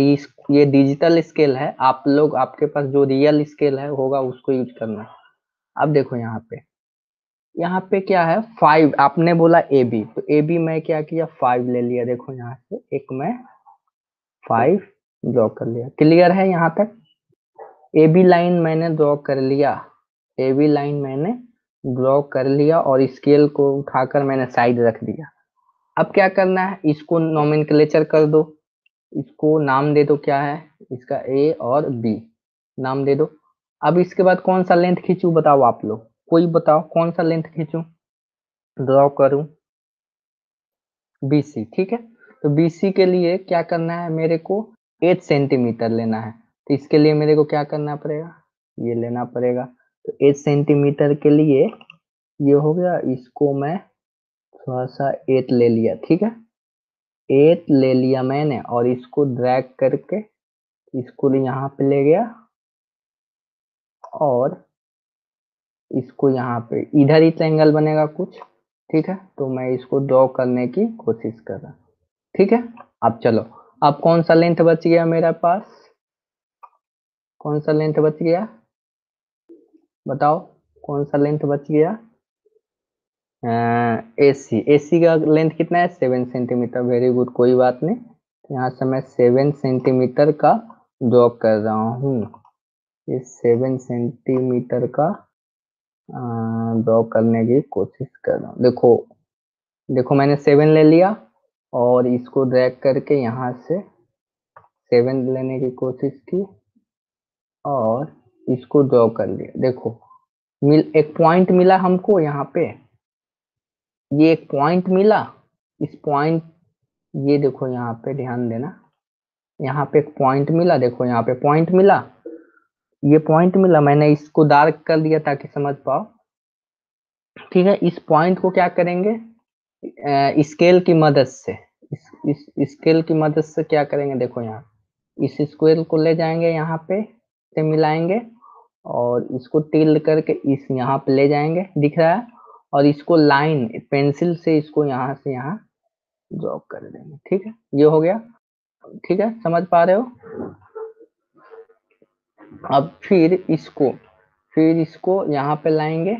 ये डिजिटल स्केल है, आप लोग आपके पास जो रियल स्केल है होगा उसको यूज करना। अब देखो यहाँ पे क्या है, 5 आपने बोला ए बी, तो ए बी मैं क्या किया 5 ले लिया, देखो यहाँ से एक मैं 5 ड्रॉ कर लिया, क्लियर है यहाँ तक। ए बी लाइन मैंने ड्रॉ कर लिया, ए बी लाइन मैंने ड्रॉ कर लिया, और स्केल को उठाकर मैंने साइड रख दिया। अब क्या करना है, इसको नोमेनक्लेचर कर दो, इसको नाम दे दो, क्या है इसका, ए और बी नाम दे दो। अब इसके बाद कौन सा लेंथ खींचूं बताओ आप लोग, कोई बताओ कौन सा लेंथ खींचूं, ड्रॉ करूं, बीसी, ठीक है। तो बीसी के लिए क्या करना है मेरे को, 8 सेंटीमीटर लेना है। तो इसके लिए मेरे को क्या करना पड़ेगा, ये लेना पड़ेगा। तो 8 सेंटीमीटर के लिए ये हो गया, इसको मैं थोड़ा सा 8 ले लिया, ठीक है, 8 ले लिया मैंने, और इसको ड्रैग करके इसको यहाँ पे ले गया, और इसको यहाँ पे इधर ही ट्रायंगल बनेगा कुछ, ठीक है। तो मैं इसको ड्रॉ करने की कोशिश कर रहा, ठीक है। अब चलो, अब कौन सा लेंथ बच गया मेरे पास, कौन सा लेंथ बच गया, बताओ कौन सा लेंथ बच गया, एसी, एसी का लेंथ कितना है, 7 सेंटीमीटर, वेरी गुड, कोई बात नहीं। तो यहाँ से मैं 7 सेंटीमीटर का ड्रॉ कर रहा हूँ। ये 7 सेंटीमीटर का ड्रॉ करने की कोशिश कर रहा हूँ। देखो देखो मैंने 7 ले लिया और इसको ड्रैग करके यहाँ से 7 लेने की कोशिश की और इसको ड्रॉ कर लिया। देखो एक पॉइंट मिला हमको यहाँ पे, ये एक पॉइंट मिला। इस पॉइंट, ये देखो यहाँ पे ध्यान देना, यहाँ पे एक पॉइंट मिला। देखो यहाँ पे पॉइंट मिला, ये पॉइंट मिला। मैंने इसको डार्क कर दिया ताकि समझ पाओ। ठीक है, इस पॉइंट को क्या करेंगे, स्केल की मदद से, इस स्केल की मदद से क्या करेंगे, देखो यहाँ इस स्क्वायर को ले जाएंगे, यहाँ पे से मिलाएंगे और इसको टिल्ड करके इस यहाँ पे ले जाएंगे, दिख रहा है, और इसको लाइन पेंसिल से इसको यहाँ से यहाँ ड्रॉ कर देंगे। ठीक है, ये हो गया। ठीक है, समझ पा रहे हो। अब फिर इसको यहाँ पे लाएंगे।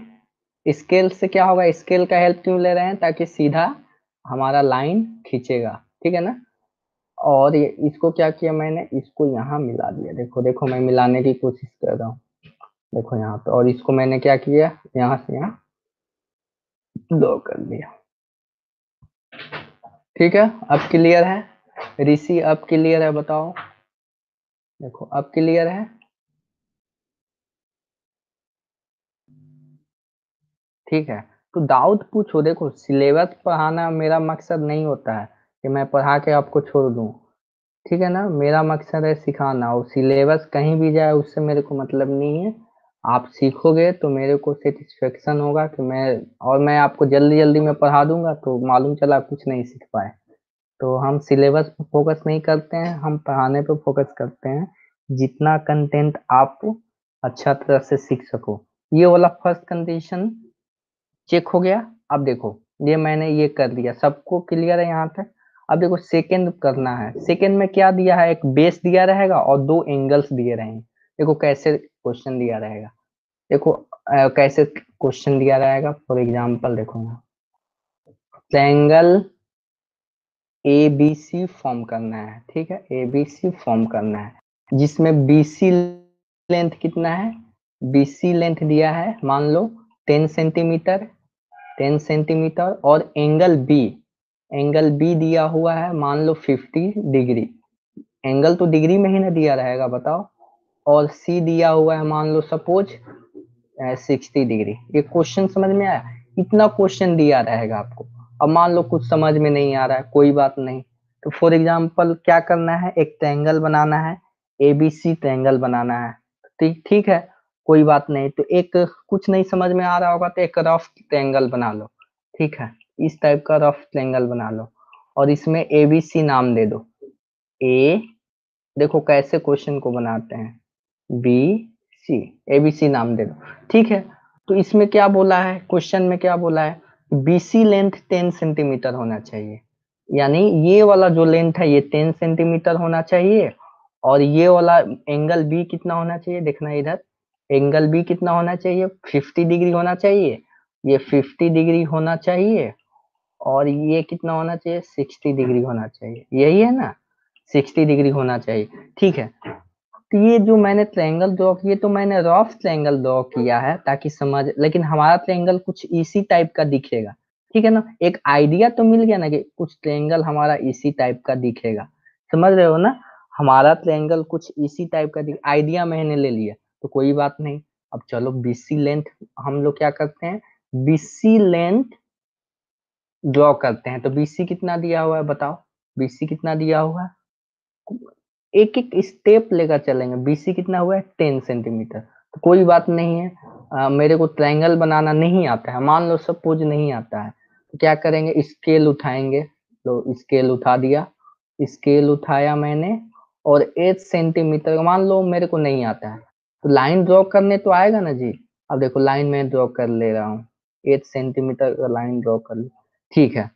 स्केल से क्या होगा, स्केल का हेल्प क्यों ले रहे हैं, ताकि सीधा हमारा लाइन खींचेगा। ठीक है ना। और ये इसको क्या किया मैंने, इसको यहाँ मिला दिया। देखो देखो मैं मिलाने की कोशिश कर रहा हूँ, देखो यहाँ पे, और इसको मैंने क्या किया, यहाँ से यहाँ ड्रॉ कर दिया। ठीक है, अब क्लियर है ऋषि, अब क्लियर है, बताओ। देखो अब क्लियर है। ठीक है, तो डाउट पूछो। देखो सिलेबस पढ़ाना मेरा मकसद नहीं होता है कि मैं पढ़ा के आपको छोड़ दूं। ठीक है ना, मेरा मकसद है सिखाना, और सिलेबस कहीं भी जाए उससे मेरे को मतलब नहीं है। आप सीखोगे तो मेरे को सेटिस्फेक्शन होगा कि मैं आपको जल्दी जल्दी में पढ़ा दूंगा तो मालूम चला कुछ नहीं सीख पाए। तो हम सिलेबस पे फोकस नहीं करते हैं, हम पढ़ाने पे फोकस करते हैं, जितना कंटेंट आप अच्छा तरह से सीख सको। ये वाला फर्स्ट कंडीशन चेक हो गया। अब देखो ये मैंने ये कर दिया, सबको क्लियर है यहाँ तक। अब देखो सेकंड करना है। सेकंड में क्या दिया है, एक बेस दिया रहेगा और दो एंगल्स दिए रहेंगे। देखो कैसे क्वेश्चन दिया रहेगा, देखो कैसे क्वेश्चन दिया रहेगा। फॉर एग्जांपल देखो यहाँ triangle A B C form करना है। ठीक है, ए बी सी फॉर्म करना है, जिसमें बी सी लेंथ कितना है, बी सी लेंथ दिया है मान लो 10 सेंटीमीटर, 10 सेंटीमीटर, और एंगल बी दिया हुआ है मान लो 50 डिग्री। एंगल तो डिग्री में ही ना दिया रहेगा, बताओ। और सी दिया हुआ है मान लो सपोज 60 डिग्री। ये क्वेश्चन समझ में आया, इतना क्वेश्चन दिया रहेगा आपको। अब मान लो कुछ समझ में नहीं आ रहा है, कोई बात नहीं, तो फॉर एग्जाम्पल क्या करना है, एक ट्रायंगल बनाना है, एबीसी ट्रायंगल बनाना है। ठीक ठीक है, कोई बात नहीं। तो एक कुछ नहीं समझ में आ रहा होगा तो एक रफ ट्रायंगल बना लो। ठीक है, इस टाइप का रफ ट्रायंगल बना लो और इसमें एबीसी नाम दे दो। ए, देखो कैसे क्वेश्चन को बनाते हैं, बी सी, एबीसी नाम दे दो। ठीक है, तो इसमें क्या बोला है, क्वेश्चन में क्या बोला है, बीसी लेंथ 10 सेंटीमीटर होना चाहिए। यानी ये वाला जो लेंथ है ये 10 सेंटीमीटर होना चाहिए, और ये वाला एंगल बी कितना होना चाहिए, देखना इधर, एंगल बी कितना होना चाहिए, 50 डिग्री होना चाहिए। ये 50 डिग्री होना चाहिए, और ये कितना होना चाहिए, 60 डिग्री होना चाहिए। यही है ना, 60 डिग्री होना चाहिए। ठीक है, तो ये जो मैंने ट्रायंगल ड्रॉ किया, तो मैंने रफ ट्रायंगल ड्रॉ किया है ताकि समझ, लेकिन हमारा ट्रायंगल कुछ इसी टाइप का दिखेगा। ठीक है ना, एक आइडिया तो मिल गया ना कि कुछ ट्रायंगल हमारा इसी टाइप का दिखेगा। समझ रहे हो ना, हमारा ट्रायंगल कुछ इसी टाइप का आइडिया मैंने ले लिया, तो कोई बात नहीं। अब चलो बीसी लेंथ हम लोग क्या करते हैं, बीसी लेंथ ड्रॉ करते हैं। तो बीसी कितना दिया हुआ है बताओ, बीसी कितना दिया हुआ है, एक एक स्टेप लेकर चलेंगे। बीसी कितना हुआ है, 10 सेंटीमीटर। तो कोई बात नहीं है, मेरे को ट्रायंगल बनाना नहीं आता है, मान लो सपोज नहीं आता है, तो क्या करेंगे, स्केल उठाएंगे। तो स्केल उठा दिया, स्केल उठाया मैंने, और 8 सेंटीमीटर मान लो मेरे को नहीं आता है, तो लाइन ड्रॉ करने तो आएगा ना जी। अब देखो लाइन में ड्रॉ कर ले रहा हूँ, 8 सेंटीमीटर का लाइन ड्रॉ कर ली। ठीक है,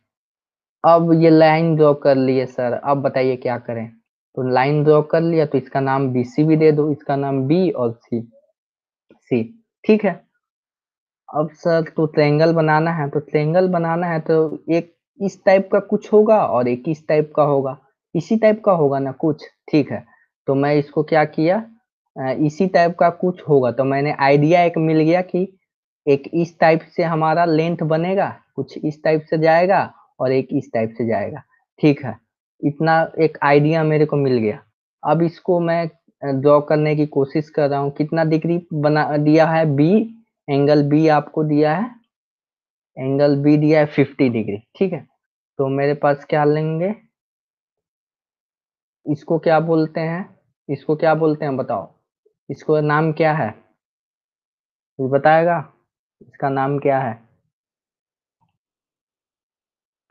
अब ये लाइन ड्रॉ कर लिए सर, अब बताइए क्या करें। तो लाइन ड्रॉ कर लिया, तो इसका नाम बीसी भी दे दो, इसका नाम बी और सी, सी। ठीक है, अब सर तो ट्रायंगल बनाना है, तो ट्रायंगल बनाना है तो एक इस टाइप का कुछ होगा और एक इस टाइप का होगा, इसी टाइप का होगा ना कुछ। ठीक है, तो मैं इसको क्या किया, इसी टाइप का कुछ होगा, तो मैंने आइडिया एक मिल गया कि एक इस टाइप से हमारा लेंथ बनेगा, कुछ इस टाइप से जाएगा और एक इस टाइप से जाएगा। ठीक है, इतना एक आइडिया मेरे को मिल गया। अब इसको मैं ड्रॉ करने की कोशिश कर रहा हूँ। कितना डिग्री बना दिया है, बी, एंगल बी आपको दिया है, एंगल बी दिया है 50 डिग्री। ठीक है, तो मेरे पास क्या लेंगे, इसको क्या बोलते हैं, इसको क्या बोलते हैं बताओ, इसको नाम क्या है, ये बताएगा, इसका नाम क्या है,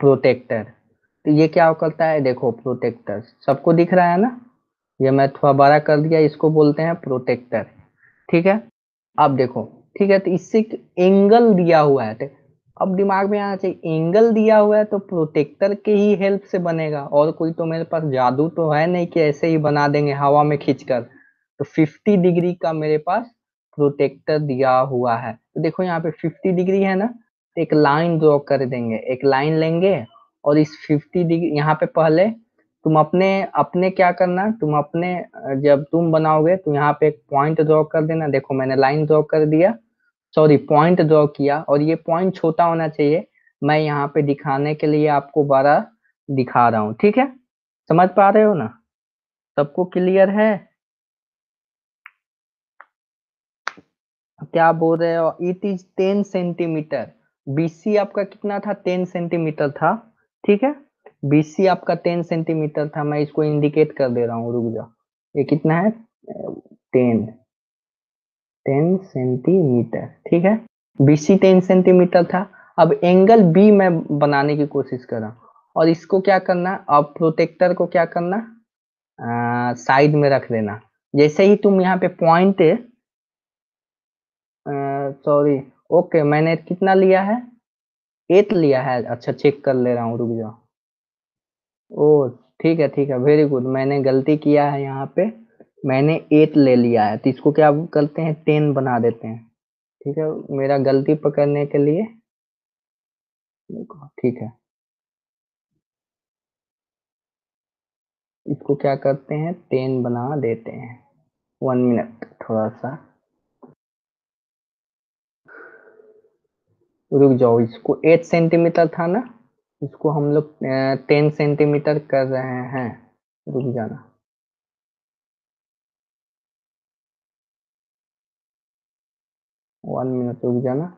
प्रोटेक्टर। तो ये क्या करता है, देखो प्रोटेक्टर सबको दिख रहा है ना, ये मैं थोड़ा बड़ा कर दिया, इसको बोलते हैं प्रोटेक्टर। ठीक है, अब देखो, ठीक है, तो इससे एंगल दिया हुआ है, तो अब दिमाग में आना चाहिए एंगल दिया हुआ है तो प्रोटेक्टर के ही हेल्प से बनेगा, और कोई तो मेरे पास जादू तो है नहीं कि ऐसे ही बना देंगे हवा में खींचकर। तो 50 डिग्री का मेरे पास प्रोटेक्टर दिया हुआ है। तो देखो यहाँ पे 50 डिग्री है ना, तो एक लाइन ड्रॉ कर देंगे, एक लाइन लेंगे और इस 50 डिग्री यहाँ पे पहले तुम अपने अपने क्या करना, तुम अपने जब तुम बनाओगे तो यहाँ पे एक पॉइंट ड्रॉ कर देना। देखो मैंने लाइन ड्रॉ कर दिया, सॉरी पॉइंट ड्रॉ किया, और ये पॉइंट छोटा होना चाहिए, मैं यहाँ पे दिखाने के लिए आपको बड़ा दिखा रहा हूँ। ठीक है, समझ पा रहे हो ना, सबको क्लियर है, क्या बोल रहे हो, इट इज 10 सेंटीमीटर। बीसी आपका कितना था, 10 सेंटीमीटर था। ठीक है, बीसी आपका 10 सेंटीमीटर था, मैं इसको इंडिकेट कर दे रहा हूँ, रुक जाओ, ये कितना है, 10 10 सेंटीमीटर। ठीक है, बीसी 10 सेंटीमीटर था। अब एंगल बी मैं बनाने की कोशिश कर रहा हूँ, और इसको क्या करना, अब प्रोटेक्टर को क्या करना, साइड में रख देना। जैसे ही तुम यहाँ पे पॉइंट, सॉरी, ओके मैंने कितना लिया है, 8 लिया है, अच्छा चेक कर ले रहा हूँ, रुक जाओ। ओ ठीक है, वेरी गुड, मैंने गलती किया है यहाँ पे, मैंने 8 ले लिया है, तो इसको क्या करते हैं, 10 बना देते हैं। ठीक है, मेरा गलती पकड़ने के लिए, देखो ठीक है, इसको क्या करते हैं, 10 बना देते हैं। 1 मिनट, थोड़ा सा रुक जाओ, इसको 8 सेंटीमीटर था ना, इसको हम लोग 10 सेंटीमीटर कर रहे हैं, रुक जाना, 1 मिनट रुक जाना।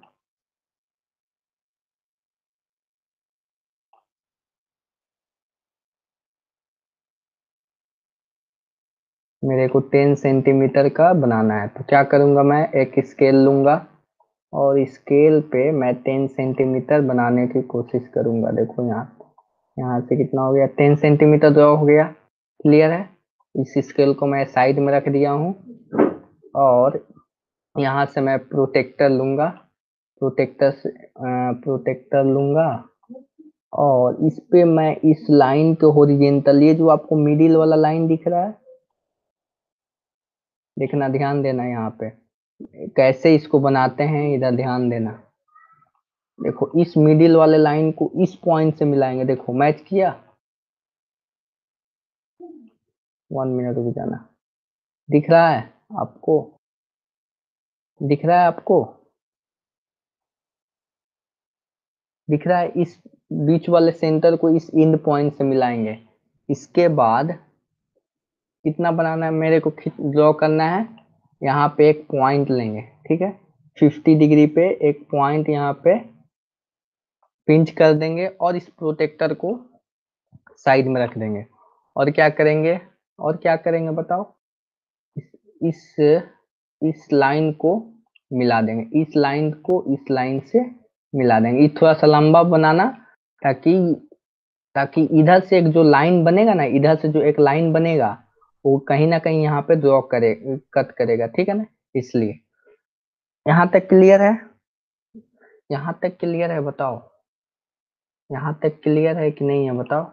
मेरे को 10 सेंटीमीटर का बनाना है, तो क्या करूंगा, मैं एक स्केल लूंगा और स्केल पे मैं 10 सेंटीमीटर बनाने की कोशिश करूंगा। देखो यहाँ, यहाँ से कितना हो गया, 10 सेंटीमीटर ड्रॉ हो गया, क्लियर है। इस स्केल को मैं साइड में रख दिया हूँ, और यहाँ से मैं प्रोटेक्टर लूंगा, प्रोटेक्टर लूंगा, और इस पे मैं इस लाइन के हॉरिजेंटल, ये जो आपको मिडिल वाला लाइन दिख रहा है, देखना, ध्यान देना यहाँ पे कैसे इसको बनाते हैं, इधर ध्यान देना। देखो इस मिडिल वाले लाइन को इस पॉइंट से मिलाएंगे, देखो मैच किया। 1 मिनट रुक जाना, दिख रहा है आपको, दिख रहा है आपको, दिख रहा है, इस बीच वाले सेंटर को इस एंड पॉइंट से मिलाएंगे। इसके बाद कितना बनाना है, मेरे को ड्रॉ करना है, यहाँ पे एक पॉइंट लेंगे। ठीक है, 50 डिग्री पे एक पॉइंट यहाँ पे पिंच कर देंगे, और इस प्रोटेक्टर को साइड में रख देंगे, और क्या करेंगे, और क्या करेंगे बताओ, इस इस लाइन को मिला देंगे, इस लाइन को इस लाइन से मिला देंगे। ये थोड़ा सा लंबा बनाना, ताकि ताकि इधर से एक जो लाइन बनेगा ना, इधर से जो एक लाइन बनेगा, वो कहीं ना कहीं यहाँ पे ड्रॉ करे, कट करेगा। ठीक है ना, इसलिए यहाँ तक क्लियर है, यहाँ तक क्लियर है बताओ, यहाँ तक क्लियर है कि नहीं है बताओ,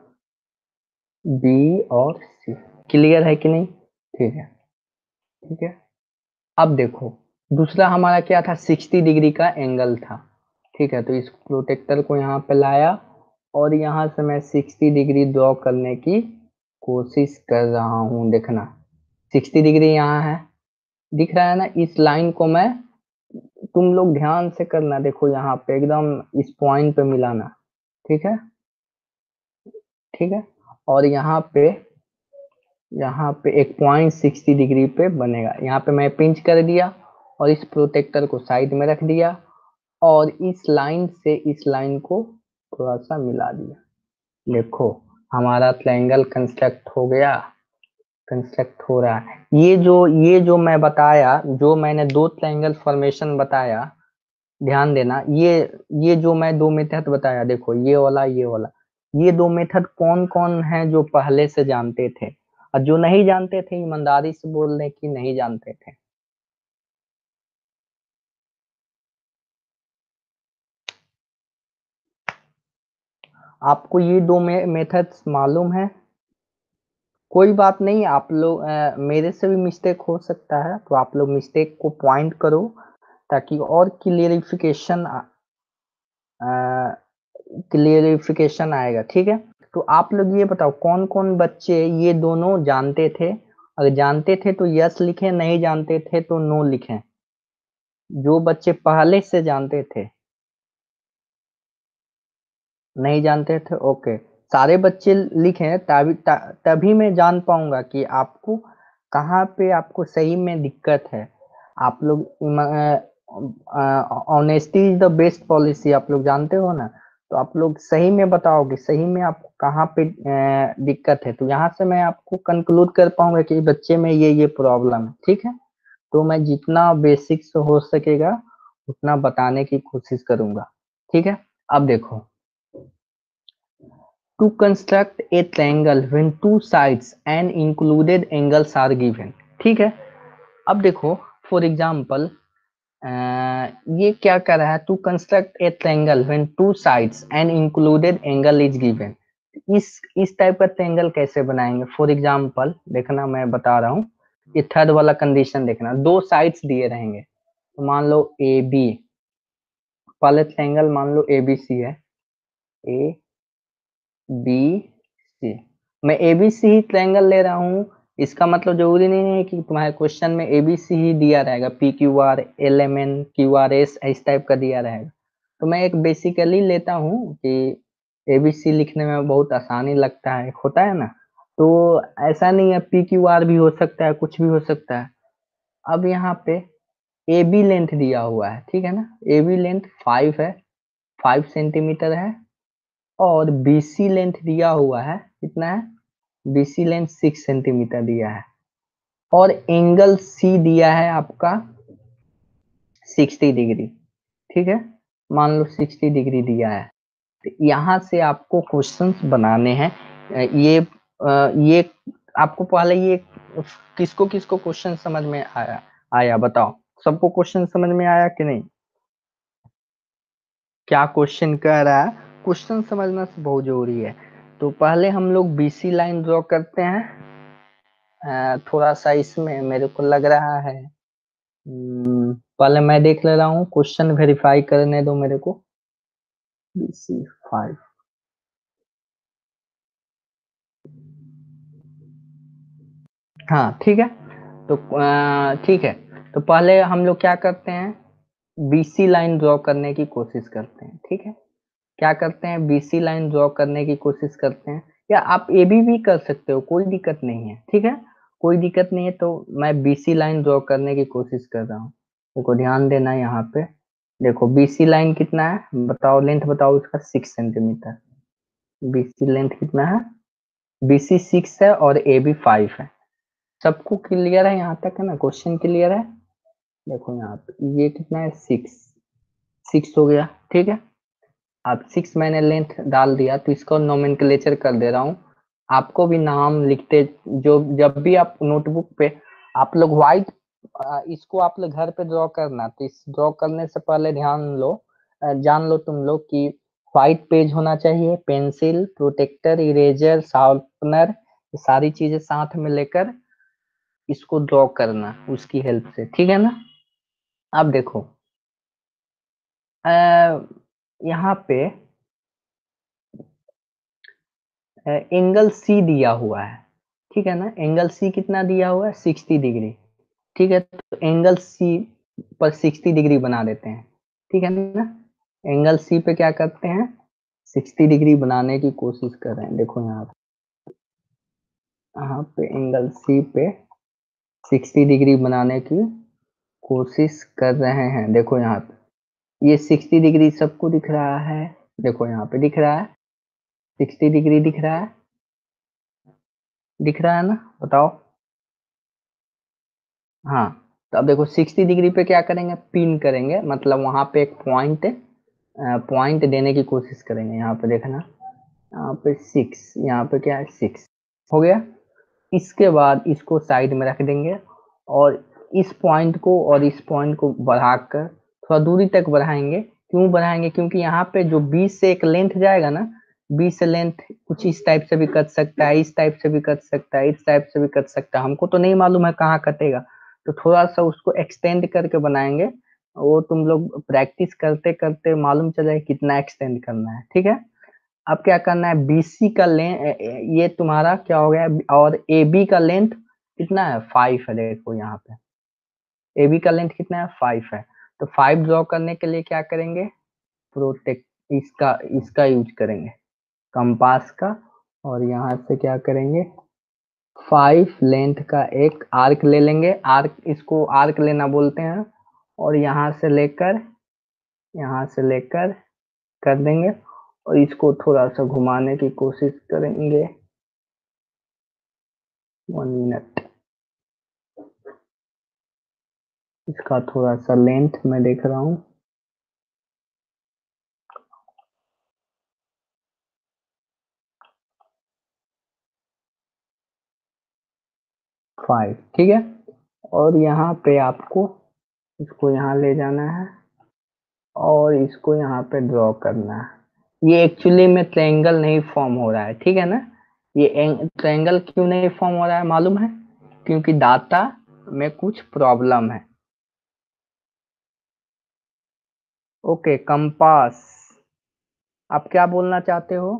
बी और सी क्लियर है कि नहीं, ठीक है, ठीक है। अब देखो, दूसरा हमारा क्या था, 60 डिग्री का एंगल था। ठीक है, तो इस प्रोटेक्टर को यहाँ पे लाया, और यहाँ से मैं 60 डिग्री ड्रॉ करने की कोशिश कर रहा हूँ, देखना 60 डिग्री यहाँ है, दिख रहा है ना। इस लाइन को मैं, तुम लोग ध्यान से करना, देखो यहाँ पे एकदम इस पॉइंट पे मिलाना, ठीक है, ठीक है। और यहाँ पे एक पॉइंट 60 डिग्री पे बनेगा, यहाँ पे मैं पिंच कर दिया और इस प्रोटेक्टर को साइड में रख दिया और इस लाइन से इस लाइन को थोड़ा सा मिला दिया। देखो हमारा ट्रायंगल कंस्ट्रक्ट हो गया, कंस्ट्रक्ट हो रहा है। ये जो मैं बताया, जो मैंने दो ट्रायंगल फॉर्मेशन बताया, ध्यान देना, ये जो मैं दो मेथड बताया, देखो ये वाला ये दो मेथड कौन कौन है जो पहले से जानते थे, और जो नहीं जानते थे ईमानदारी से बोल रहे कि नहीं जानते थे। आपको ये दो मेथड्स मालूम है? कोई बात नहीं, आप लोग मेरे से भी मिस्टेक हो सकता है, तो आप लोग मिस्टेक को पॉइंट करो ताकि और क्लियरिफिकेशन आएगा, ठीक है। तो आप लोग ये बताओ कौन कौन बच्चे ये दोनों जानते थे, अगर जानते थे तो यस लिखें, नहीं जानते थे तो नो लिखें। जो बच्चे पहले से जानते थे, नहीं जानते थे, ओके, सारे बच्चे लिखें, तभी मैं जान पाऊंगा कि आपको कहाँ पे आपको सही में दिक्कत है। आप लोग, honesty is the best policy, आप लोग जानते हो ना, तो आप लोग सही में बताओगे सही में आपको कहाँ पे दिक्कत है, तो यहाँ से मैं आपको कंक्लूड कर पाऊंगा कि बच्चे में ये प्रॉब्लम है, ठीक है। तो मैं जितना बेसिक से हो सकेगा उतना बताने की कोशिश करूंगा, ठीक है। अब देखो, to construct a triangle when two sides and included angles are given, ठीक है। अब देखो फॉर एग्जाम्पल, ये क्या कर रहा है, to construct a triangle when two sides and included angle is given. इस टाइप का ट्रायंगल कैसे बनाएंगे, फॉर एग्जाम्पल देखना, मैं बता रहा हूँ। ये थर्ड वाला कंडीशन देखना, दो साइड्स दिए रहेंगे, तो मान लो ए बी, पहले ट्रायंगल मान लो ए बी सी है, ए बी सी, मैं एबीसी ही ट्रायंगल ले रहा हूँ, इसका मतलब जरूरी नहीं है कि तुम्हारे क्वेश्चन में एबीसी ही दिया रहेगा, P Q R L M N Q R S इस टाइप का दिया रहेगा। तो मैं एक बेसिकली लेता हूँ कि एबीसी लिखने में बहुत आसानी लगता है, होता है ना, तो ऐसा नहीं है, पी क्यू आर भी हो सकता है, कुछ भी हो सकता है। अब यहाँ पे ए बी लेंथ दिया हुआ है, ठीक है ना, ए बी लेंथ 5 है, 5 सेंटीमीटर है, और बीसी लेंथ दिया हुआ है, कितना है, बीसी लेंथ 6 सेंटीमीटर दिया है, और एंगल सी दिया है आपका 60 डिग्री, ठीक है, मान लो 60 डिग्री दिया है। तो यहाँ से आपको क्वेश्चंस बनाने हैं। ये आपको पहले ये किसको किसको क्वेश्चन समझ में आया, बताओ, सबको क्वेश्चन समझ में आया कि नहीं? क्या क्वेश्चन कह रहा है, क्वेश्चन समझना बहुत जरूरी है। तो पहले हम लोग बीसी लाइन ड्रॉ करते हैं, थोड़ा सा इसमें मेरे को लग रहा है, पहले मैं देख ले रहा हूँ, क्वेश्चन वेरीफाई करने दो मेरे को। BC5, हाँ ठीक है। तो ठीक है, तो पहले हम लोग क्या करते हैं, बीसी लाइन ड्रॉ करने की कोशिश करते हैं, ठीक है। क्या करते हैं, बीसी लाइन ड्रॉ करने की कोशिश करते हैं, या आप ए बी भी कर सकते हो, कोई दिक्कत नहीं है, ठीक है, कोई दिक्कत नहीं है। तो मैं बीसी लाइन ड्रॉ करने की कोशिश कर रहा हूँ, देखो ध्यान देना यहाँ पे, देखो बीसी लाइन कितना है बताओ, लेंथ बताओ इसका 6 सेंटीमीटर, बीसी लेंथ कितना है, बीसी 6 है और ए बी 5 है। सबको क्लियर है यहाँ तक, है ना, क्वेश्चन क्लियर है। देखो यहाँ पे ये कितना है, 6 हो गया, ठीक है। अब 6 मैंने लेंथ डाल दिया, तो इसको नोमेनक्लेचर कर दे रहा हूँ। आपको भी नाम लिखते, जो जब भी आप नोटबुक पे आप लोग व्हाइट, इसको आप लोग घर पे ड्रॉ करना, तो इस ड्रॉ करने से पहले ध्यान लो, जान लो तुम लोग कि व्हाइट पेज होना चाहिए, पेंसिल, प्रोटेक्टर, इरेजर, शार्पनर, सारी चीजें साथ में लेकर इसको ड्रॉ करना उसकी हेल्प से, ठीक है ना। अब देखो, यहाँ पे एंगल सी दिया हुआ है, ठीक है ना। एंगल सी कितना दिया हुआ है, 60 डिग्री। ठीक है, तो एंगल सी पर 60 डिग्री बना देते हैं। ठीक है ना, एंगल सी पे क्या करते हैं, 60 डिग्री बनाने की कोशिश कर रहे हैं। देखो यहाँ पे एंगल सी पे 60 डिग्री बनाने की कोशिश कर रहे हैं। देखो यहाँ पे ये 60 डिग्री सबको दिख रहा है। देखो यहाँ पे दिख रहा है, 60 डिग्री दिख रहा है, दिख रहा है ना, बताओ। हाँ, तो अब देखो 60 डिग्री पे क्या करेंगे, पिन करेंगे, मतलब वहां पे एक पॉइंट पॉइंट देने की कोशिश करेंगे। यहाँ पे देखना, यहाँ पे 6, यहाँ पे क्या है 6 हो गया। इसके बाद इसको साइड में रख देंगे और इस पॉइंट को और इस पॉइंट को बढ़ाकर थोड़ा दूरी तक बढ़ाएंगे। क्यों बढ़ाएंगे, क्योंकि यहाँ पे जो 20 से एक लेंथ जाएगा ना, 20 से लेंथ कुछ इस टाइप से भी कट सकता है, इस टाइप से भी कट सकता है, इस टाइप से भी कट सकता है। हमको तो नहीं मालूम है कहाँ कटेगा, तो थोड़ा सा उसको एक्सटेंड करके बनाएंगे। वो तुम लोग प्रैक्टिस करते करते मालूम चल जाए कितना एक्सटेंड करना है। ठीक है, अब क्या करना है, बीसी का लेंथ, ये तुम्हारा क्या हो गया, और ए बी का लेंथ कितना है, 5 है। देखो यहाँ पे ए बी का लेंथ कितना है, 5 है। तो 5 ड्रॉ करने के लिए क्या करेंगे, प्रोटेक्ट इसका इसका यूज करेंगे, कंपास का। और यहाँ से क्या करेंगे, 5 लेंथ का एक आर्क ले लेंगे। आर्क, इसको आर्क लेना बोलते हैं। और यहाँ से लेकर कर देंगे और इसको थोड़ा सा घुमाने की कोशिश करेंगे। 1 मिनट, इसका थोड़ा सा लेंथ मैं देख रहा हूँ। 5, ठीक है। और यहाँ पे आपको इसको यहाँ ले जाना है और इसको यहाँ पे ड्रॉ करना है। ये एक्चुअली में ट्रायंगल नहीं फॉर्म हो रहा है, ठीक है ना। ये ट्रायंगल क्यों नहीं फॉर्म हो रहा है मालूम है, क्योंकि डाटा में कुछ प्रॉब्लम है। ओके, कंपास, आप क्या बोलना चाहते हो।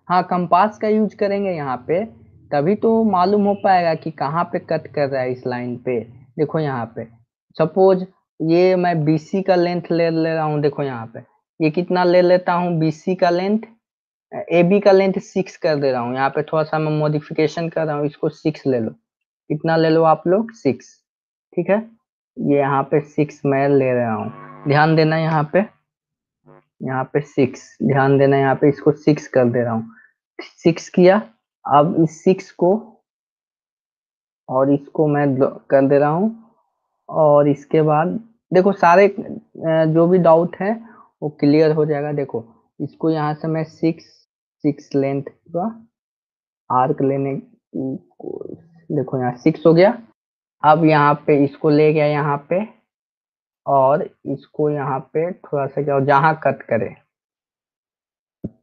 हाँ, कंपास का यूज करेंगे यहाँ पे, तभी तो मालूम हो पाएगा कि कहाँ पे कट कर रहा है इस लाइन पे। देखो यहाँ पे सपोज ये मैं बीसी का लेंथ ले रहा हूँ। देखो यहाँ पे ये कितना ले लेता हूँ, बीसी का लेंथ, ए बी का लेंथ 6 कर दे रहा हूँ। यहाँ पे थोड़ा सा मैं मॉडिफिकेशन कर रहा हूँ, इसको 6 ले लो। कितना ले लो आप लोग, 6, ठीक है। ये यहाँ पे 6 मैं ले रहा हूँ, ध्यान देना यहाँ पे 6 ध्यान देना, यहाँ पे इसको 6 कर दे रहा हूँ, 6 किया। अब इस 6 को और इसको मैं कर दे रहा हूँ। और इसके बाद देखो सारे जो भी डाउट है वो क्लियर हो जाएगा। देखो इसको यहाँ से मैं 6 लेंथ का आर्क लेने देखो यहाँ 6 हो गया। अब यहाँ पे इसको ले गया यहाँ पे, और इसको यहाँ पे थोड़ा सा क्या, जहाँ कट करे,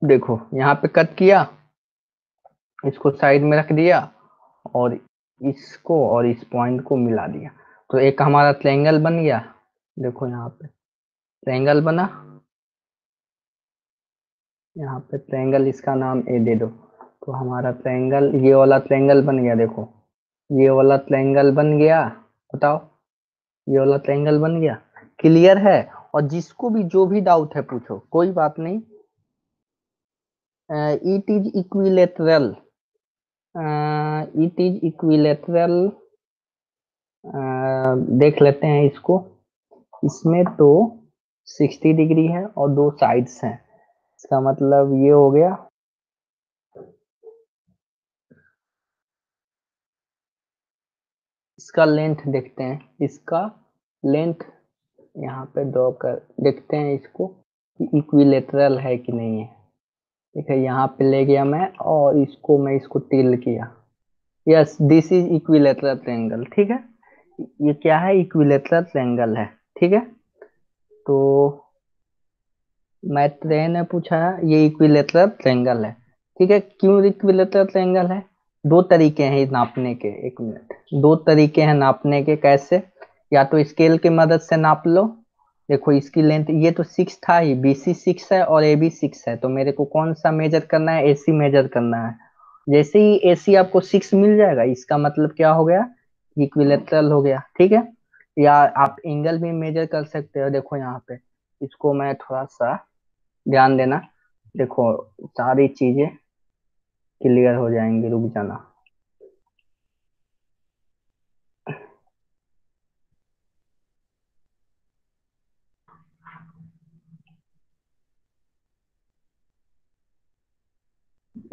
देखो यहाँ पे कट किया, इसको साइड में रख दिया और इसको और इस पॉइंट को मिला दिया, तो एक हमारा ट्रायंगल बन गया। देखो यहाँ पे ट्रायंगल बना, यहाँ पे ट्रायंगल, इसका नाम ए दे दो। तो हमारा ट्रायंगल, ये वाला ट्रायंगल बन गया। देखो ये वाला ट्रायंगल बन गया, बताओ, ये वाला ट्रायंगल बन गया, क्लियर है। और जिसको भी जो भी डाउट है पूछो, कोई बात नहीं। It is equilateral, it is equilateral, देख लेते हैं इसको। इसमें तो 60 डिग्री है और दो साइड्स हैं, इसका मतलब ये हो गया। इसका लेंथ देखते हैं, इसका लेंथ यहाँ पे ड्रॉ कर देखते हैं इसको कि इक्विलेटरल है कि नहीं है। ठीक है, यहाँ पे ले गया मैं और इसको टिल किया। Yes, this is equilateral triangle, ठीक है। ये क्या है, इक्विलेटरल ट्रायंगल है, ठीक है। तो मैत्रेय ने पूछा ये इक्विलेटरल ट्रायंगल है, ठीक है। क्यों इक्विलेटरल ट्रायंगल है, दो तरीके हैं नापने के, एक मिनट, दो तरीके हैं नापने के। कैसे, या तो स्केल की मदद से नाप लो। देखो इसकी लेंथ, ये तो 6 था ही, BC 6 है और AB 6 है, तो मेरे को कौन सा मेजर करना है, AC मेजर करना है। जैसे ही AC आपको 6 मिल जाएगा, इसका मतलब क्या हो गया, इक्विलेटरल हो गया। ठीक है, या आप एंगल भी मेजर कर सकते हो। देखो यहाँ पे, इसको मैं थोड़ा सा ध्यान देना, देखो सारी चीजें क्लियर हो जाएंगी, रुक जाना।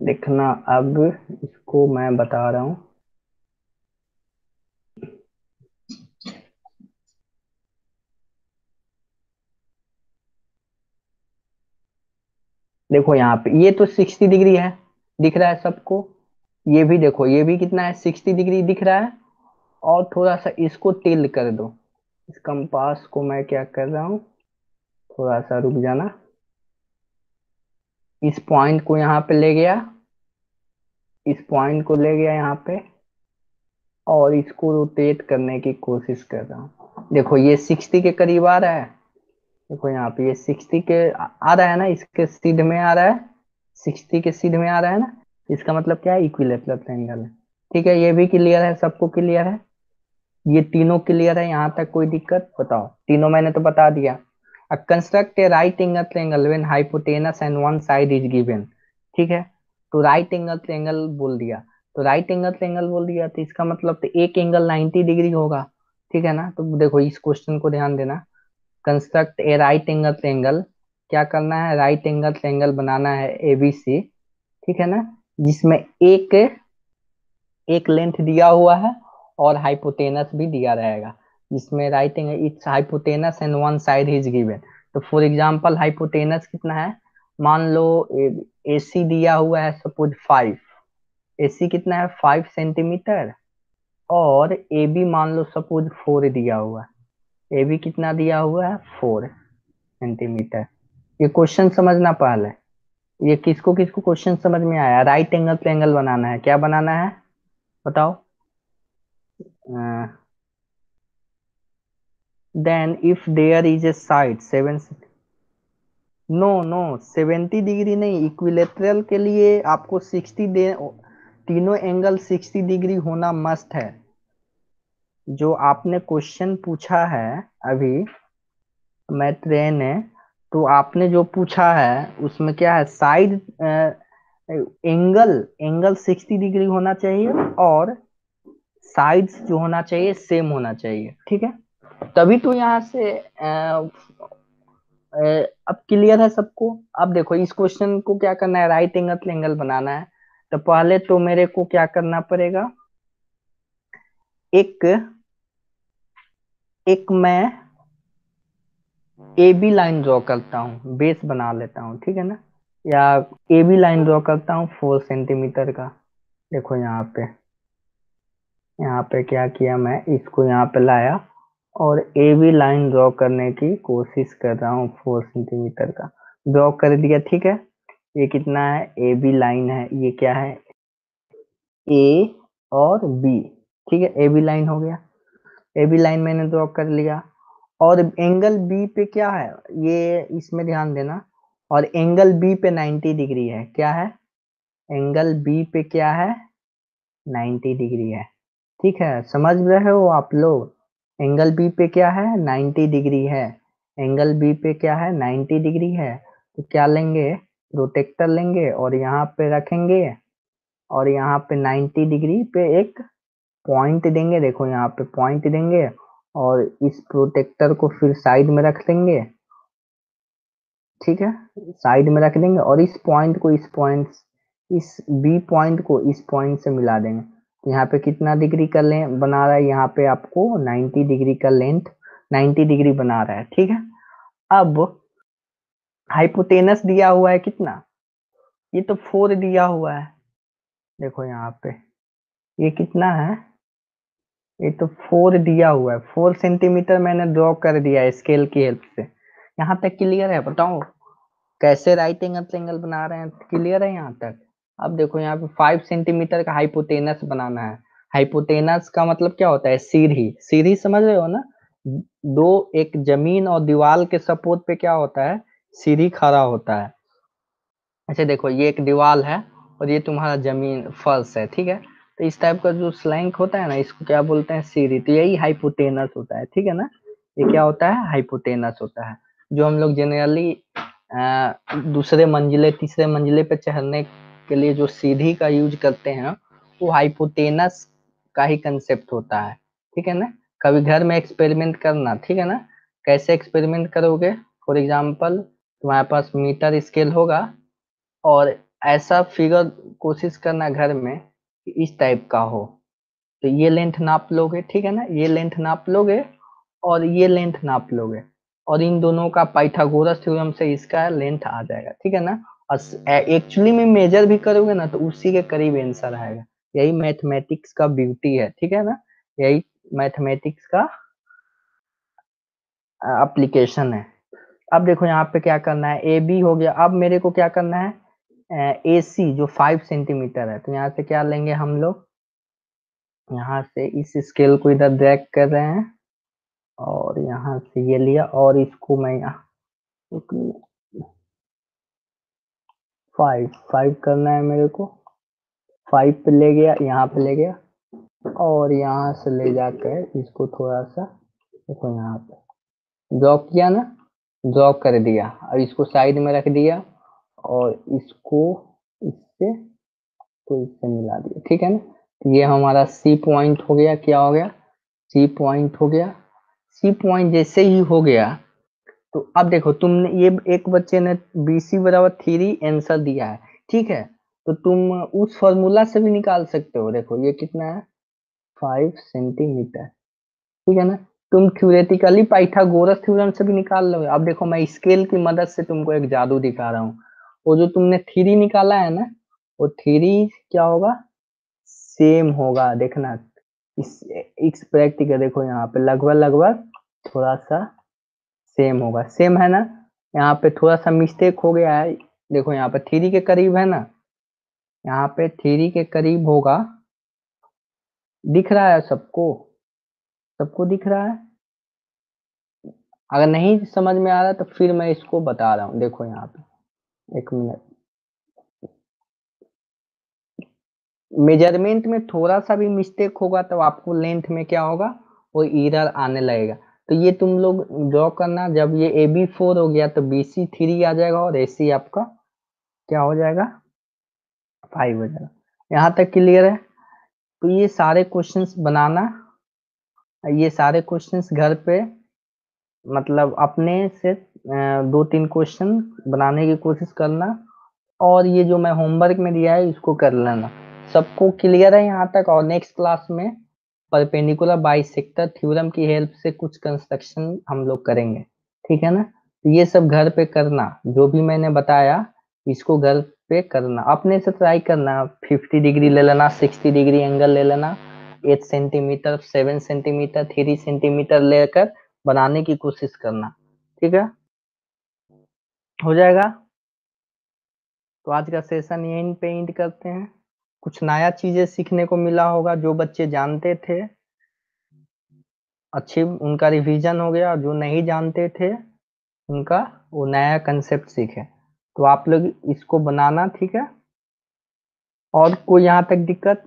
देखना, अब इसको मैं बता रहा हूँ। देखो यहाँ पे ये तो 60 डिग्री है, दिख रहा है सबको। ये भी देखो, ये भी कितना है, 60 डिग्री दिख रहा है। और थोड़ा सा इसको टिल्ट कर दो, इस कंपास को मैं क्या कर रहा हूँ, थोड़ा सा रुक जाना, इस पॉइंट को यहाँ पे ले गया, इस पॉइंट को ले गया यहाँ पे, और इसको रोटेट करने की कोशिश कर रहा हूँ। देखो ये 60 के करीब आ रहा है। देखो यहाँ पे ये 60 के आ रहा है ना, इसके सीध में आ रहा है, 60 के सीध में आ रहा है ना, इसका मतलब क्या है, इक्विलेटरल ट्रायंगल है। ठीक है, ये भी क्लियर है, सबको क्लियर है, ये तीनों क्लियर है, यहाँ तक कोई दिक्कत, बताओ। तीनों मैंने तो बता दिया। Construct A right angle triangle when hypotenuse and one side is given. ठीक है, तो राइट एंगल ट्रायंगल बोल दिया, तो राइट एंगल ट्रायंगल बोल दिया, तो इसका मतलब तो एक एंगल 90 डिग्री होगा। ठीक है ना, तो देखो इस क्वेश्चन को ध्यान देना, कंस्ट्रक्ट ए राइट एंगल ट्रायंगल, क्या करना है, राइट एंगल ट्रायंगल बनाना है ABC। ठीक है ना, जिसमें एक एक लेंथ दिया हुआ है और हाइपोटेनस भी दिया रहेगा, जिसमें right angle it's hypotenuse and one side is given. तो फॉर एग्जांपल हाइपोटेनस कितना है, मान लो AC दिया हुआ है सपोज 5, AC कितना है 5 सेंटीमीटर, और AB मान लो सपोज 4 दिया हुआ है, AB कितना दिया हुआ है 4 सेंटीमीटर। ये क्वेश्चन समझना पहले, ये किसको किसको क्वेश्चन समझ में आया, राइट एंगल ट्रायंगल बनाना है, क्या बनाना है बताओ। Then if there is a side 7, no no 70 degree नहीं, इक्विलेटरल के लिए आपको 60 दे, तीनों एंगल 60 डिग्री होना मस्ट है। जो आपने क्वेश्चन पूछा है अभी, मैं ट्रेन है, तो आपने जो पूछा है उसमें क्या है, साइड एंगल एंगल 60 डिग्री होना चाहिए, और साइड्स जो होना चाहिए सेम होना चाहिए। ठीक है, तभी तो यहाँ से अब क्लियर है सबको। अब देखो इस क्वेश्चन को क्या करना है, राइट एंगल ट्रायंगल बनाना है, तो पहले तो मेरे को क्या करना पड़ेगा, एक एक मैं AB लाइन ड्रॉ करता हूँ, बेस बना लेता हूँ। ठीक है ना, या AB लाइन ड्रॉ करता हूँ 4 सेंटीमीटर का। देखो यहाँ पे क्या किया, मैं इसको यहाँ पे लाया और AB लाइन ड्रॉ करने की कोशिश कर रहा हूँ, 4 सेंटीमीटर का ड्रॉ कर दिया। ठीक है, ये कितना है, AB लाइन है, ये क्या है, A और B। ठीक है, AB लाइन हो गया, AB लाइन मैंने ड्रॉ कर लिया, और एंगल B पे क्या है, ये इसमें ध्यान देना, और एंगल B पे 90 डिग्री है, क्या है, एंगल B पे क्या है, 90 डिग्री है। ठीक है, समझ रहे हो आप लोग, एंगल B पे क्या है, 90 डिग्री है, एंगल B पे क्या है, 90 डिग्री है। तो क्या लेंगे, प्रोटेक्टर लेंगे और यहाँ पे रखेंगे, और यहाँ पे 90 डिग्री पे एक पॉइंट देंगे, देखो यहाँ पे पॉइंट देंगे, और इस प्रोटेक्टर को फिर साइड में रख देंगे। ठीक है, साइड में रख देंगे, और इस पॉइंट को इस पॉइंट, इस बी पॉइंट को इस पॉइंट से मिला देंगे। तो यहाँ पे कितना डिग्री का लें बना रहा है, यहाँ पे आपको 90 डिग्री का लेंथ, 90 डिग्री बना रहा है। ठीक है, अब हाइपोटेनस दिया हुआ है कितना, ये तो 4 दिया हुआ है। देखो यहाँ पे ये कितना है, ये तो 4 दिया हुआ है, 4 सेंटीमीटर मैंने ड्रॉ कर दिया स्केल की हेल्प से। यहाँ तक क्लियर है, बताओ कैसे राइट एंगल ट्रायंगल बना रहे हैं, क्लियर है यहाँ तक। अब देखो यहाँ पे 5 सेंटीमीटर का हाइपोटेनस बनाना है। हाइपोटेनस का मतलब क्या होता है, सीढ़ी, सीढ़ी समझ रहे हो ना, दो, एक जमीन और दीवार के सपोर्ट पे क्या होता है, सीढ़ी खड़ा होता है। अच्छा देखो ये एक दीवार है और ये तुम्हारा जमीन फर्श है, ठीक है। तो इस टाइप का जो स्लैंक होता है ना, इसको क्या बोलते हैं, सीढ़ी। तो यही हाइपोटेनस होता है, ठीक है ना। ये क्या होता है, हाइपोटेनस होता है, जो हम लोग जनरली दूसरे मंजिले तीसरे मंजिले पे चढ़ने के लिए जो सीढ़ी का यूज करते हैं, वो हाइपोटेनस का ही कंसेप्ट होता है, ठीक है ना। कभी घर में एक्सपेरिमेंट करना, ठीक है ना। कैसे एक्सपेरिमेंट करोगे, फॉर एग्जाम्पल तुम्हारे पास मीटर स्केल होगा, और ऐसा फिगर कोशिश करना घर में कि इस टाइप का हो। तो ये लेंथ नाप लोगे, ठीक है ना, ये लेंथ नाप लोगे और ये लेंथ नाप लोगे, और इन दोनों का पाइथागोरस थ्योरम से इसका लेंथ आ जाएगा, ठीक है ना। और एक्चुअली में मेजर भी करोगे ना, तो उसी के करीब आंसर आएगा। यही मैथमेटिक्स का ब्यूटी है, ठीक है ना। यही मैथमेटिक्स का एप्लीकेशन है। अब देखो यहाँ पे क्या करना है, ए बी हो गया। अब मेरे को क्या करना है, ए सी जो 5 सेंटीमीटर है, तो यहाँ से क्या लेंगे हम लोग, यहाँ से इस स्केल को इधर ड्रैग कर रहे हैं, और यहाँ से ये लिया, और इसको मैं यहाँ 5 करना है मेरे को। 5 पे ले गया, यहाँ पे ले गया, और यहाँ से ले जाकर इसको थोड़ा सा देखो यहाँ पे ड्रॉ किया ना, ड्रॉ कर दिया। अब इसको साइड में रख दिया, और इसको इससे तो इससे मिला दिया, ठीक है ना। तो ये हमारा सी पॉइंट हो गया, क्या हो गया, सी पॉइंट हो गया। सी पॉइंट जैसे ही हो गया, तो अब देखो तुमने ये एक बच्चे ने बी सी बराबर 3 आंसर दिया है, ठीक है। तो तुम उस फॉर्मूला से भी निकाल सकते हो। देखो ये कितना है, 5 सेंटीमीटर, ठीक है ना। तुम थ्योरेटिकली पाइथागोरस थ्योरम से भी निकाल लोगे। अब देखो मैं स्केल की मदद से तुमको एक जादू दिखा रहा हूँ। वो जो तुमने 3 निकाला है ना, वो 3 क्या होगा, सेम होगा, देखना। इस प्रैक्टिकल देखो यहाँ पे लगभग लगभग थोड़ा सा सेम होगा, सेम है ना। यहाँ पे थोड़ा सा मिस्टेक हो गया है, देखो यहाँ पे 3 के करीब है ना, यहाँ पे 3 के करीब होगा। दिख रहा है सबको, सबको दिख रहा है। अगर नहीं समझ में आ रहा तो फिर मैं इसको बता रहा हूँ, देखो यहाँ पे 1 मिनट। मेजरमेंट में थोड़ा सा भी मिस्टेक होगा तो आपको लेंथ में क्या होगा, वो एरर आने लगेगा। तो ये तुम लोग ड्रॉ करना, जब ये ए बी 4 हो गया तो बी सी 3 आ जाएगा, और ए सी आपका क्या हो जाएगा, 5 हो जाएगा। यहाँ तक क्लियर है। तो ये सारे क्वेश्चंस बनाना, ये सारे क्वेश्चंस घर पे मतलब अपने से 2-3 क्वेश्चन बनाने की कोशिश करना, और ये जो मैं होमवर्क में दिया है इसको कर लेना। सबको क्लियर है यहाँ तक। और नेक्स्ट क्लास में परपेंडिकुलर बाइसेक्टर थ्योरम की हेल्प से कुछ कंस्ट्रक्शन हम लोग करेंगे, ठीक है ना। तो ये सब घर पे करना, जो भी मैंने बताया इसको घर पे करना, अपने से ट्राई करना। 50 डिग्री ले लेना, 60 डिग्री एंगल ले लेना, 8 सेंटीमीटर 7 सेंटीमीटर 3 सेंटीमीटर लेकर बनाने की कोशिश करना, ठीक है, हो जाएगा। तो आज का सेशन यहीं पे एंड करते हैं। कुछ नया चीजें सीखने को मिला होगा, जो बच्चे जानते थे अच्छी उनका रिवीजन हो गया, और जो नहीं जानते थे उनका वो नया कंसेप्ट सीखे। तो आप लोग इसको बनाना, ठीक है। और कोई यहाँ तक दिक्कत,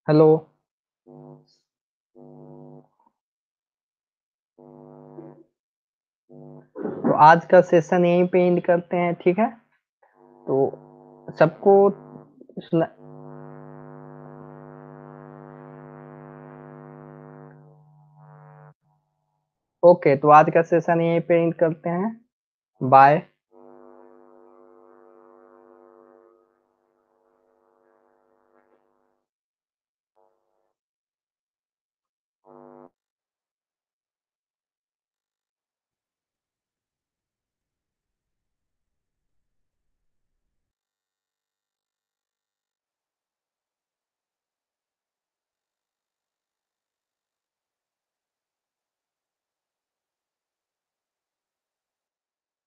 हेलो। तो आज का सेशन यहीं पे एंड करते हैं, ठीक है। तो सबको सुना, ओके। तो आज का सेशन यहीं पे एंड करते हैं, बाय।